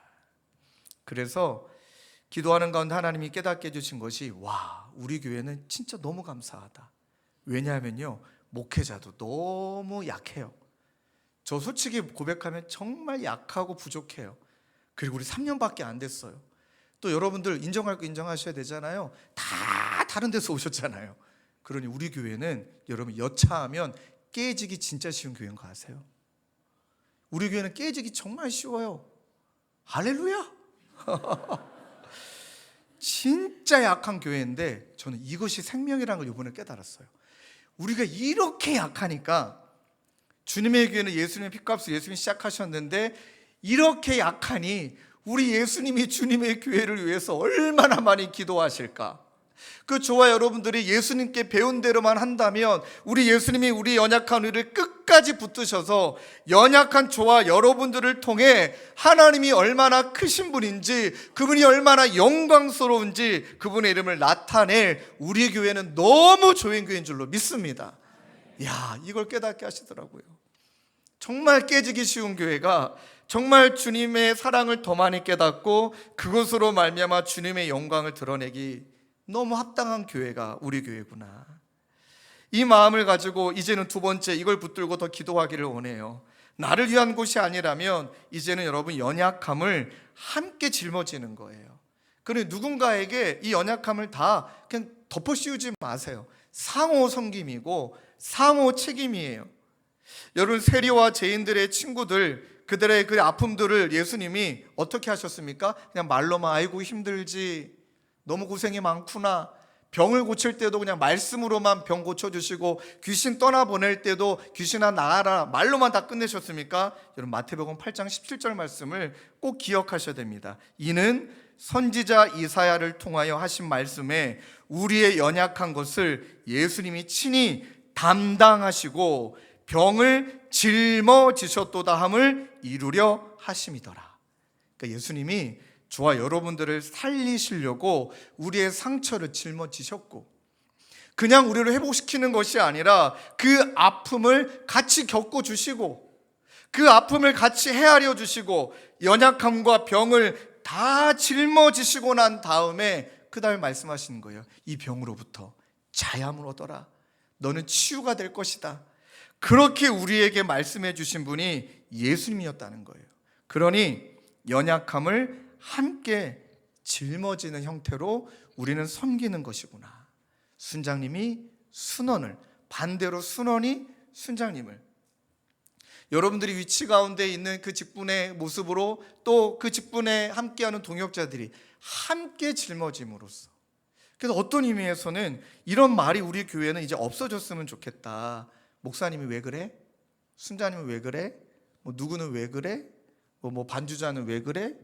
그래서 기도하는 가운데 하나님이 깨닫게 해주신 것이, 와, 우리 교회는 진짜 너무 감사하다. 왜냐하면요, 목회자도 너무 약해요. 저 솔직히 고백하면 정말 약하고 부족해요. 그리고 우리 3년밖에 안 됐어요. 또 여러분들 인정할 거 인정하셔야 되잖아요. 다 다른 데서 오셨잖아요. 그러니 우리 교회는 여러분 여차하면 깨지기 진짜 쉬운 교회인 거 아세요? 우리 교회는 깨지기 정말 쉬워요. 할렐루야. 진짜 약한 교회인데 저는 이것이 생명이라는 걸 이번에 깨달았어요. 우리가 이렇게 약하니까, 주님의 교회는 예수님의 피값으로 예수님이 시작하셨는데 이렇게 약하니 우리 예수님이 주님의 교회를 위해서 얼마나 많이 기도하실까. 그 저와 여러분들이 예수님께 배운 대로만 한다면 우리 예수님이 우리 연약한 우리를 끝까지 붙드셔서 연약한 저와 여러분들을 통해 하나님이 얼마나 크신 분인지, 그분이 얼마나 영광스러운지 그분의 이름을 나타낼 우리 교회는 너무 좋은 교회인 줄로 믿습니다. 야, 이걸 깨닫게 하시더라고요. 정말 깨지기 쉬운 교회가 정말 주님의 사랑을 더 많이 깨닫고 그것으로 말미암아 주님의 영광을 드러내기 너무 합당한 교회가 우리 교회구나. 이 마음을 가지고 이제는 2번째, 이걸 붙들고 더 기도하기를 원해요. 나를 위한 곳이 아니라면 이제는 여러분 연약함을 함께 짊어지는 거예요. 그러니 누군가에게 이 연약함을 다 그냥 덮어 씌우지 마세요. 상호 섬김이고 상호 책임이에요. 여러분, 세리와 죄인들의 친구들, 그들의 그 아픔들을 예수님이 어떻게 하셨습니까? 그냥 말로만 아이고 힘들지, 너무 고생이 많구나. 병을 고칠 때도 그냥 말씀으로만 병 고쳐주시고, 귀신 떠나보낼 때도 귀신아 나가라 말로만 다 끝내셨습니까? 여러분, 마태복음 8장 17절 말씀을 꼭 기억하셔야 됩니다. 이는 선지자 이사야를 통하여 하신 말씀에 우리의 연약한 것을 예수님이 친히 담당하시고 병을 짊어지셨도다 함을 이루려 하심이더라. 그러니까 예수님이 저와 여러분들을 살리시려고 우리의 상처를 짊어지셨고, 그냥 우리를 회복시키는 것이 아니라 그 아픔을 같이 겪어주시고 그 아픔을 같이 헤아려 주시고 연약함과 병을 다 짊어지시고 난 다음에 그 다음에 말씀하시는 거예요. 이 병으로부터 자얌을 얻어라. 너는 치유가 될 것이다. 그렇게 우리에게 말씀해 주신 분이 예수님이었다는 거예요. 그러니 연약함을 함께 짊어지는 형태로 우리는 섬기는 것이구나. 순장님이 순원을, 반대로 순원이 순장님을, 여러분들이 위치 가운데 있는 그 직분의 모습으로 또 그 직분에 함께하는 동역자들이 함께 짊어짐으로써, 그래서 어떤 의미에서는 이런 말이 우리 교회는 이제 없어졌으면 좋겠다. 목사님이 왜 그래? 순자님은 왜 그래? 뭐 누구는 왜 그래? 뭐 반주자는 왜 그래?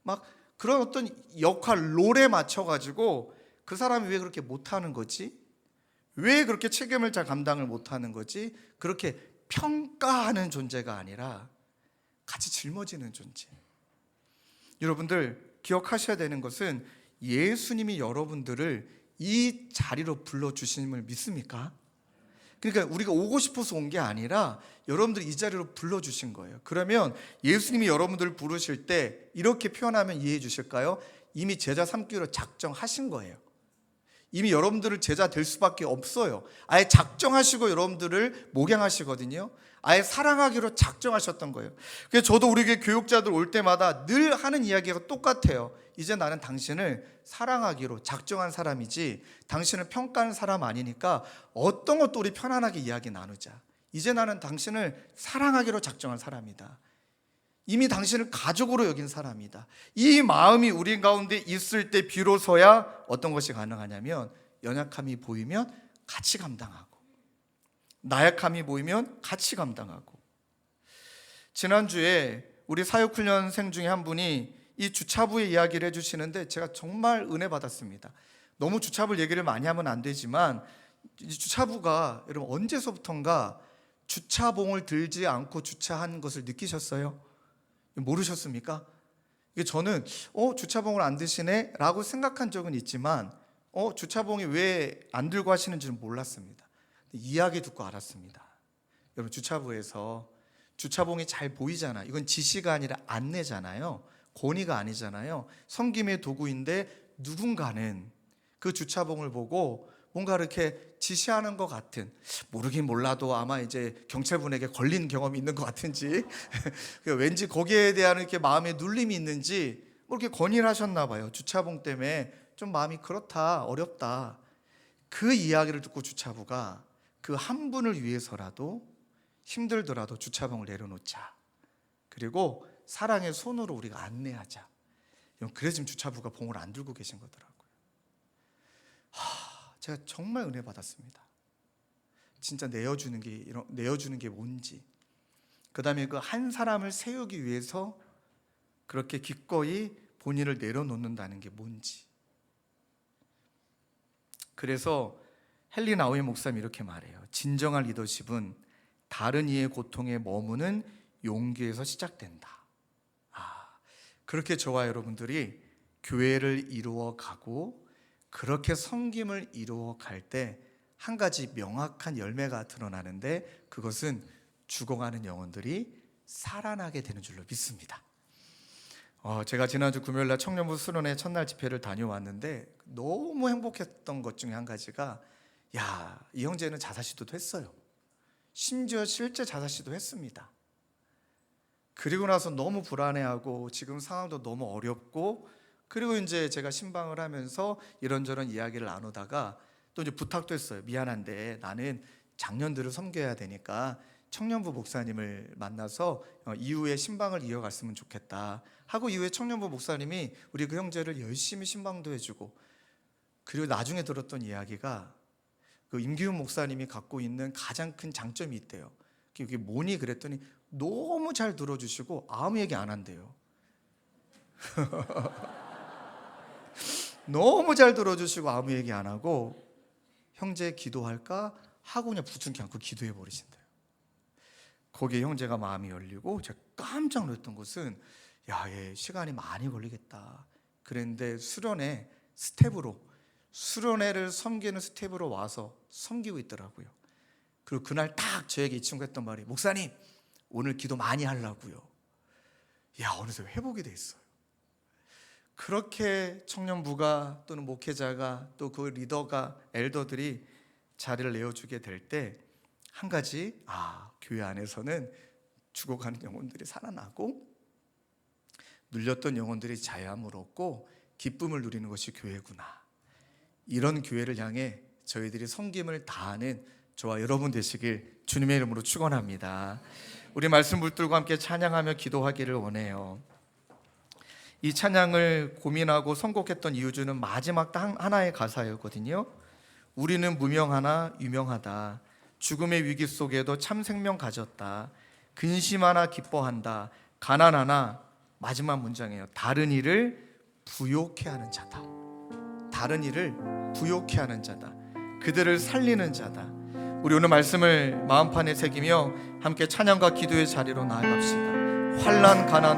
막 그런 어떤 역할, 롤에 맞춰가지고 그 사람이 왜 그렇게 못하는 거지? 왜 그렇게 책임을 잘 감당을 못하는 거지? 그렇게 평가하는 존재가 아니라 같이 짊어지는 존재. 여러분들 기억하셔야 되는 것은 예수님이 여러분들을 이 자리로 불러주심을 믿습니까? 그러니까 우리가 오고 싶어서 온 게 아니라 여러분들이 이 자리로 불러주신 거예요. 그러면 예수님이 여러분들을 부르실 때 이렇게 표현하면 이해해 주실까요? 이미 제자 삼기로 작정하신 거예요. 이미 여러분들을 제자 될 수밖에 없어요. 아예 작정하시고 여러분들을 목양하시거든요. 아예 사랑하기로 작정하셨던 거예요. 그래서 저도 우리 교육자들 올 때마다 늘 하는 이야기가 똑같아요. 이제 나는 당신을 사랑하기로 작정한 사람이지 당신을 평가하는 사람 아니니까 어떤 것도 우리 편안하게 이야기 나누자. 이제 나는 당신을 사랑하기로 작정한 사람이다. 이미 당신을 가족으로 여긴 사람이다. 이 마음이 우리 가운데 있을 때 비로소야 어떤 것이 가능하냐면 연약함이 보이면 같이 감당하고 나약함이 보이면 같이 감당하고. 지난주에 우리 사역훈련생 중에 한 분이 이 주차부의 이야기를 해주시는데 제가 정말 은혜 받았습니다. 너무 주차부 얘기를 많이 하면 안 되지만 이 주차부가 여러분 언제서부턴가 주차봉을 들지 않고 주차한 것을 느끼셨어요? 모르셨습니까? 저는 주차봉을 안 드시네 라고 생각한 적은 있지만 주차봉이 왜 안 들고 하시는지는 몰랐습니다. 이야기 듣고 알았습니다. 여러분 주차부에서 주차봉이 잘 보이잖아. 이건 지시가 아니라 안내잖아요. 권위가 아니잖아요. 섬김의 도구인데 누군가는 그 주차봉을 보고 뭔가 이렇게 지시하는 것 같은, 모르긴 몰라도 아마 이제 경찰분에게 걸린 경험이 있는 것 같은지 왠지 거기에 대한 이렇게 마음에 눌림이 있는지 뭐 이렇게 건의를 하셨나 봐요. 주차봉 때문에 좀 마음이 그렇다, 어렵다. 그 이야기를 듣고 주차부가 그 한 분을 위해서라도 힘들더라도 주차봉을 내려놓자. 그리고 사랑의 손으로 우리가 안내하자. 그래서 지금 주차부가 봉을 안 들고 계신 거더라고요. 제가 정말 은혜 받았습니다. 진짜 내어주는 게 뭔지, 그 다음에 그 한 사람을 세우기 위해서 그렇게 기꺼이 본인을 내려놓는다는 게 뭔지. 그래서 헨리 나우의 목사님이 이렇게 말해요. 진정한 리더십은 다른 이의 고통에 머무는 용기에서 시작된다. 그렇게 저와 여러분들이 교회를 이루어 가고 그렇게 섬김을 이루어 갈 때 한 가지 명확한 열매가 드러나는데 그것은 죽어가는 영혼들이 살아나게 되는 줄로 믿습니다. 제가 지난주 금요일날 청년부 수련회 첫날 집회를 다녀왔는데 너무 행복했던 것 중에 한 가지가 이 형제는 자살시도도 했어요. 심지어 실제 자살시도 했습니다. 그리고 나서 너무 불안해하고 지금 상황도 너무 어렵고, 그리고 이제 제가 신방을 하면서 이런저런 이야기를 나누다가 또 이제 부탁도 했어요. 미안한데 나는 장년들을 섬겨야 되니까 청년부 목사님을 만나서 이후에 신방을 이어갔으면 좋겠다 하고, 이후에 청년부 목사님이 우리 그 형제를 열심히 신방도 해주고, 그리고 나중에 들었던 이야기가 그 임기훈 목사님이 갖고 있는 가장 큰 장점이 있대요. 그게 뭐니 그랬더니 너무 잘 들어주시고 아무 얘기 안 한대요. 너무 잘 들어주시고 아무 얘기 안 하고 형제 기도할까 하고 그냥 부둥켜 안고 기도해 버리신대요. 거기에 형제가 마음이 열리고 제가 깜짝 놀랐던 것은 얘 시간이 많이 걸리겠다 그랬는데 수련회를 섬기는 스텝으로 와서 섬기고 있더라고요. 그리고 그날 딱 저에게 이 친구가 했던 말이, 목사님 오늘 기도 많이 하려고요. 어느새 회복이 돼 있어요. 그렇게 청년부가 또는 목회자가 또 그 리더가 엘더들이 자리를 내어주게 될 때 한 가지, 교회 안에서는 죽어가는 영혼들이 살아나고 눌렸던 영혼들이 자유함을 얻고 기쁨을 누리는 것이 교회구나. 이런 교회를 향해 저희들이 섬김을 다하는 저와 여러분 되시길 주님의 이름으로 축원합니다. 우리 말씀 붙들고 함께 찬양하며 기도하기를 원해요. 이 찬양을 고민하고 선곡했던 이유 중은 마지막 하나의 가사였거든요. 우리는 무명하나 유명하다. 죽음의 위기 속에도 참 생명 가졌다. 근심하나 기뻐한다. 가난하나, 마지막 문장이에요. 다른 이를 부욕해 하는 자다. 다른 이를 부욕해 하는 자다. 그들을 살리는 자다. 우리 오늘 말씀을 마음판에 새기며 함께 찬양과 기도의 자리로 나아갑시다. 환난, 가난,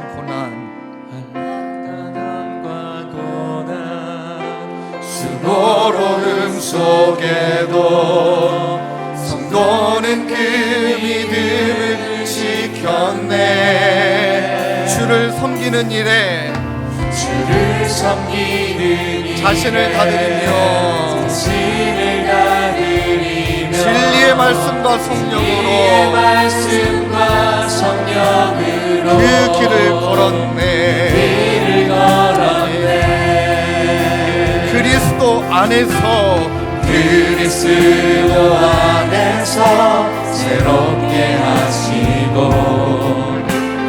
가난과 고난 수고로움 속에도 성도는 그 믿음을 지켰네. 주를 섬기는 일에 주를 섬기는 자신을 다드리며 진리의 말씀과 성령으로 그 길을 걸었네. 그리스도 안에서 새롭게 하시고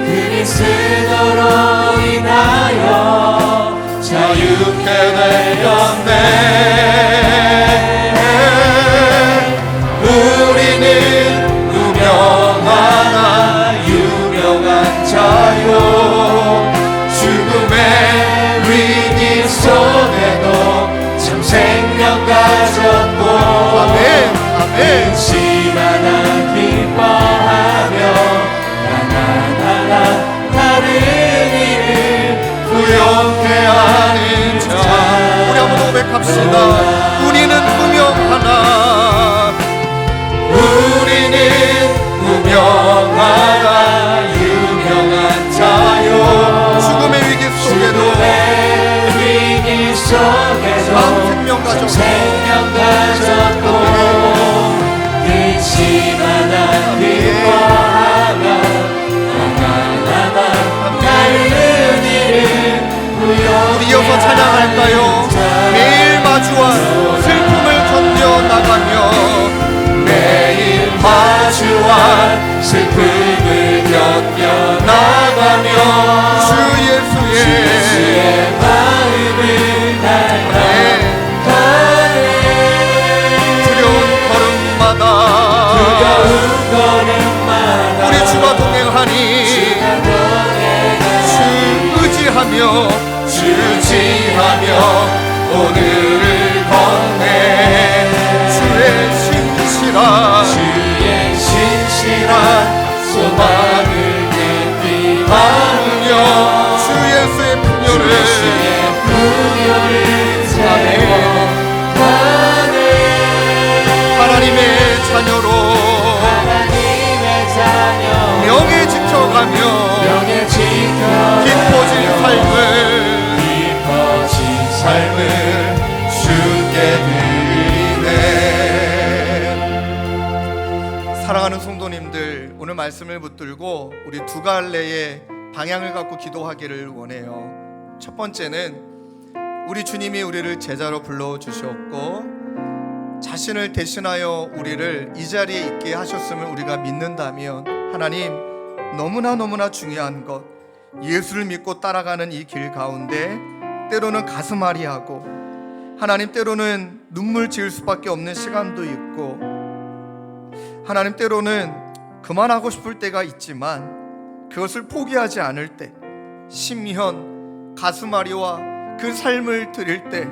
그리스도로 인하여 자유케 되었네. 우리는 유명한 자요 죽음의 위기 속에도 참 생명 가졌고 아멘 아멘 근심하나 기뻐하며 하나하나 다른 일을 부욕해 하는 자. 우리 한번 고백합시다. 우리는 무명하나 유명한 자요 죽음의 위기 속에도 마음 생명 가졌고 근심하나 기뻐하며 하나하나 다른 일을 우리 이어서 찬양할까요? 매일 마주한 슬픔을 견뎌나가며 매일 마주한 슬픔을 견뎌나가며 주 예수의 마음을 닮아가네. 두려운 걸음마다 우리 주가 동행하니 주 의지하며 오늘을 건네. 주의 신실한 소망을 깊이 담으며 주 예수의 풍요를 하나님의 자녀로 명예 지켜가며 깊어진 삶을 주께 드리네. 사랑하는 성도님들, 오늘 말씀을 붙들고 우리 두 갈래의 방향을 갖고 기도하기를 원해요. 첫 번째는 우리 주님이 우리를 제자로 불러주셨고 자신을 대신하여 우리를 이 자리에 있게 하셨음을 우리가 믿는다면, 하나님, 너무나 중요한 것, 예수를 믿고 따라가는 이 길 가운데 때로는 가슴 아리하고 하나님, 때로는 눈물 지을 수밖에 없는 시간도 있고 하나님, 때로는 그만하고 싶을 때가 있지만 그것을 포기하지 않을 때, 심현 가슴 아리와 그 삶을 드릴 때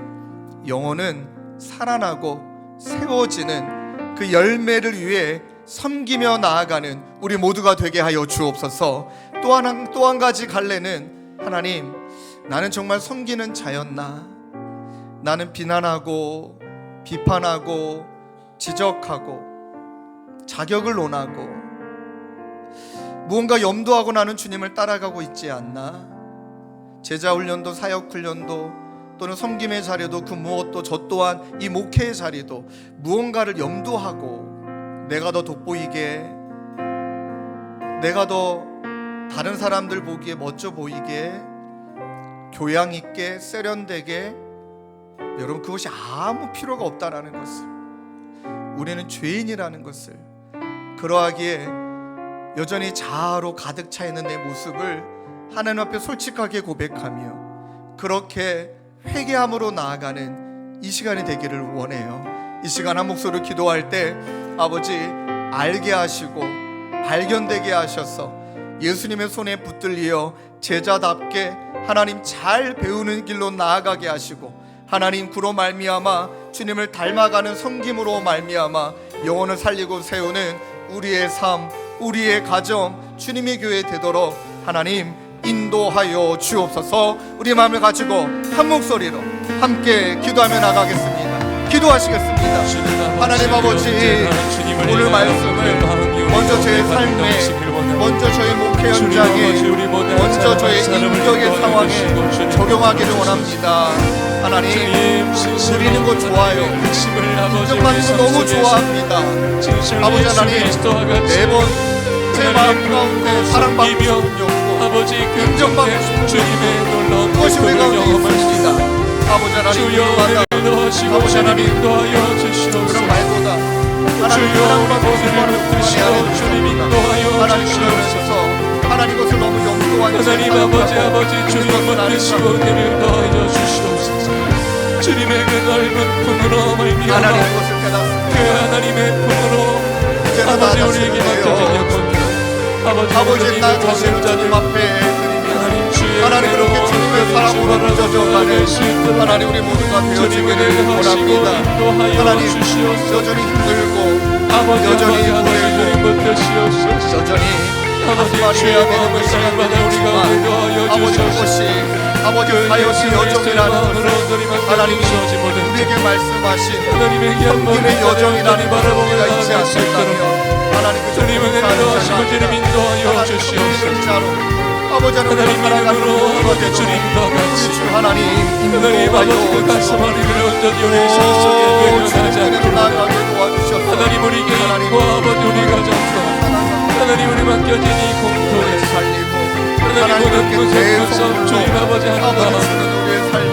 영혼은 살아나고 세워지는 그 열매를 위해 섬기며 나아가는 우리 모두가 되게 하여 주옵소서. 또 한 가지 갈래는, 하나님, 나는 정말 섬기는 자였나? 나는 비난하고 비판하고 지적하고 자격을 논하고 무언가 염두하고 나는 주님을 따라가고 있지 않나? 제자훈련도 사역훈련도 또는 섬김의 자리도 그 무엇도, 저 또한 이 목회의 자리도 무언가를 염두하고 내가 더 돋보이게, 내가 더 다른 사람들 보기에 멋져 보이게, 교양 있게, 세련되게, 여러분, 그것이 아무 필요가 없다라는 것을, 우리는 죄인이라는 것을, 그러하기에 여전히 자아로 가득 차 있는 내 모습을 하나님 앞에 솔직하게 고백하며 그렇게 회개함으로 나아가는 이 시간이 되기를 원해요. 이 시간 한 목소리로 기도할 때 아버지, 알게 하시고 발견되게 하셔서 예수님의 손에 붙들려 제자답게 하나님 잘 배우는 길로 나아가게 하시고, 하나님, 그로 말미암아 주님을 닮아가는 섬김으로 말미암아 영혼을 살리고 세우는 우리의 삶, 우리의 가정, 주님의 교회 되도록 하나님 인도하여 주옵소서. 우리 마음을 가지고 한 목소리로 함께 기도하며 나가겠습니다. 기도하시겠습니다. 하나님 아버지, 오늘 말씀을 먼저 제 삶에 먼저 저희 목회 현장에 먼저 저의 인격의 상황에 적용하기를 원합니다. 하나님, 드리는 거 좋아요. 인정받는 거 너무 좋아합니다. 아버지 하나님, 매번 제 마음 가운데 사랑받고 싶은 욕구, 인정받고 싶은 욕구, 그것이 우리 가운데 있습니다. 아버지 하나님, 위로하다. 아버지 하나님, 그런 말보다 하나님 사랑받고 싶은 욕구, 하나님 그러셔서 하나님 것을 너무 염두하게 하나님 아버지 주님을 만드시고 은혜를 더하여 주시옵소서. 주님의 그 넓은 품으로 말미암아 하나님의 것을 깨닫습니다. 그 하나님의 품으로 아버지 우리에게 맡겨진 역할 아버지 나 자신을 주님 앞에 드리며 하나님 그렇게 주님의 사랑으로 빚어져가는 하나님 우리 모두가 되어지기를 원합니다. 하나님 여전히 힘들고 여전히 힘들고 여전히 하지 말아야 되는 그 시간들이 있지만 아버지 그것이 아버지 사역의 여정이라는 것을 하나님이 우리에게 말씀하신 섬김의 여정이라는 것을 우리가 잊지 않는다면 하나님 그 주님은 인도하시고 주님 인도하여 주시옵소서. 아버지 하나님 살아가는 모두가 되도록 주님과 같이 주 하나님 하나님 아버지 그 가슴 아리를 온전히 우리 삶 속에 외면하지 않게 나아가게 도와주셔서 하나님 우리 개인과 아버지 우리 가정과 하나님 우리 맡겨진 이 공동에 살리고 하나님 모든 것을 주님 아버지 하나님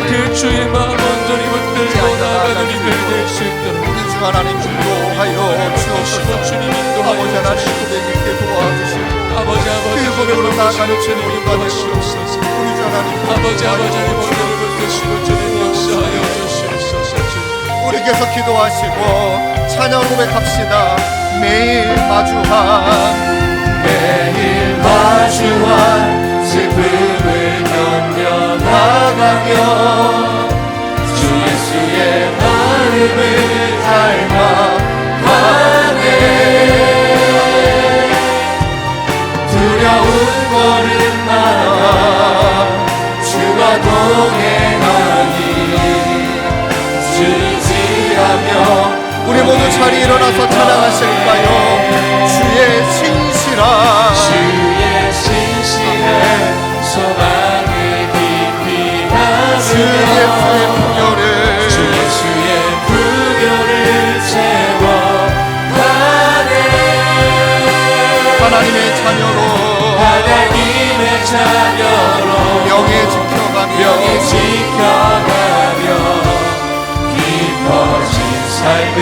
그 주의 마음 온전히 붙들고 나아가는 이들 될 수 있도록 우리 주 하나님 인도하여 주옵소서. 주님 아버지 인도하여 하나님 우리에게 도와주시고 아버지 그 고백으로 나아가는 주님 인도하시옵소서. 우리 주 하나님 아버지 하나님 모든 붙드시고 주님 역사하여 주시옵소서. 우리께서 기도하시고 찬양 고백합시다. 매일 마주한 슬픔을 견뎌나가며 주 예수의 마음을 닮아가네. 두려운 걸음 나가 주가 동행하니 주의지하며 우리 모두 자리 일어나서 찬양하실까요? 주의 신실한 소망을 깊이 담으며 주 예수의 풍요를 채워가네. 하나님의 자녀로 명예 지켜가며 깊어진 삶을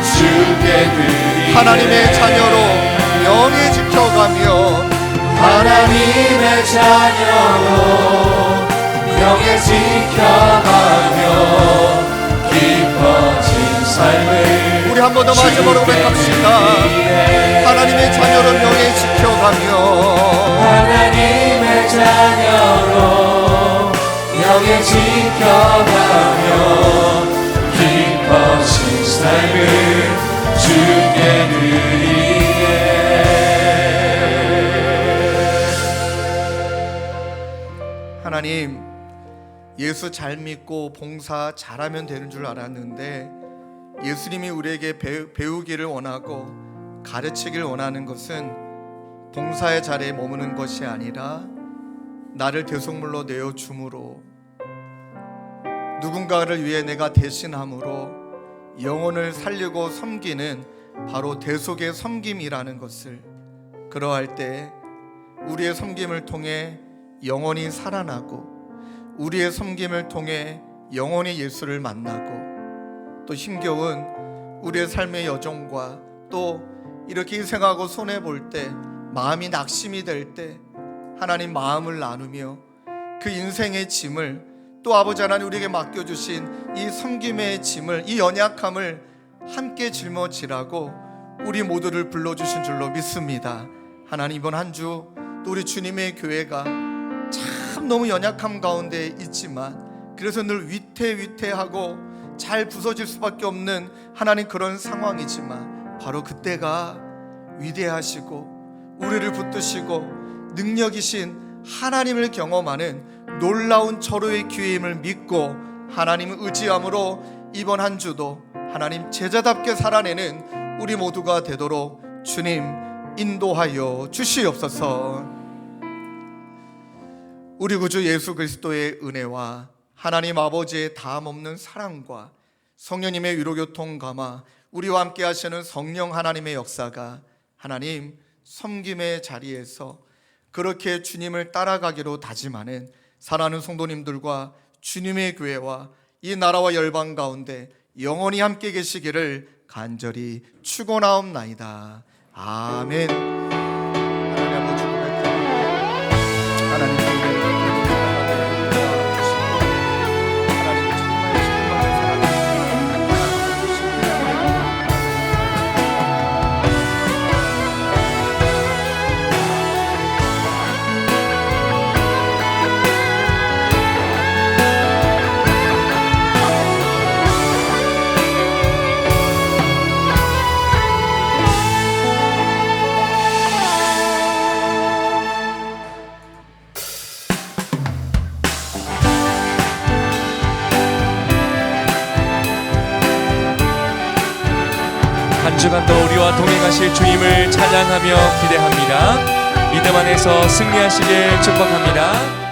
주게 드리네. 하나님의 자녀로 명예 지켜가며 하나님의 자녀로 명예 지켜가며 깊어진 삶을 우리 한 번 더 마지막으로 고백합시다. 하나님의 자녀로 명예 지켜가며 하나님의 자녀로 명예 지켜가며 깊어진 삶을 주게 드리네. 하나님, 예수 잘 믿고 봉사 잘하면 되는 줄 알았는데 예수님이 우리에게 배우기를 원하고 가르치기를 원하는 것은 봉사의 자리에 머무는 것이 아니라 나를 대속물로 내어줌으로 누군가를 위해 내가 대신함으로 영혼을 살리고 섬기는 바로 대속의 섬김이라는 것을, 그러할 때 우리의 섬김을 통해 영혼이 살아나고 우리의 섬김을 통해 영혼이 예수를 만나고 또 힘겨운 우리의 삶의 여정과 또 이렇게 희생하고 손해볼 때 마음이 낙심이 될 때 하나님 마음을 나누며 그 인생의 짐을 또 아버지 하나님 우리에게 맡겨주신 이 섬김의 짐을, 이 연약함을 함께 짊어지라고 우리 모두를 불러주신 줄로 믿습니다. 하나님, 이번 한 주 또 우리 주님의 교회가 참 너무 연약함 가운데 있지만 그래서 늘 위태위태하고 잘 부서질 수밖에 없는 하나님 그런 상황이지만 바로 그때가 위대하시고 우리를 붙드시고 능력이신 하나님을 경험하는 놀라운 절호의 기회임을 믿고 하나님을 의지함으로 이번 한 주도 하나님 제자답게 살아내는 우리 모두가 되도록 주님 인도하여 주시옵소서. 우리 구주 예수 그리스도의 은혜와 하나님 아버지의 다함없는 사랑과 성령님의 위로교통 감화, 우리와 함께 하시는 성령 하나님의 역사가 하나님 섬김의 자리에서 그렇게 주님을 따라가기로 다짐하는 사랑하는 성도님들과 주님의 교회와 이 나라와 열방 가운데 영원히 함께 계시기를 간절히 축원하옵나이다. 아멘. 하나님 아버지 고백합니다. 하나님 한 주간도 우리와 동행하실 주님을 찬양하며 기대합니다. 믿음 안에서 승리하시길 축복합니다.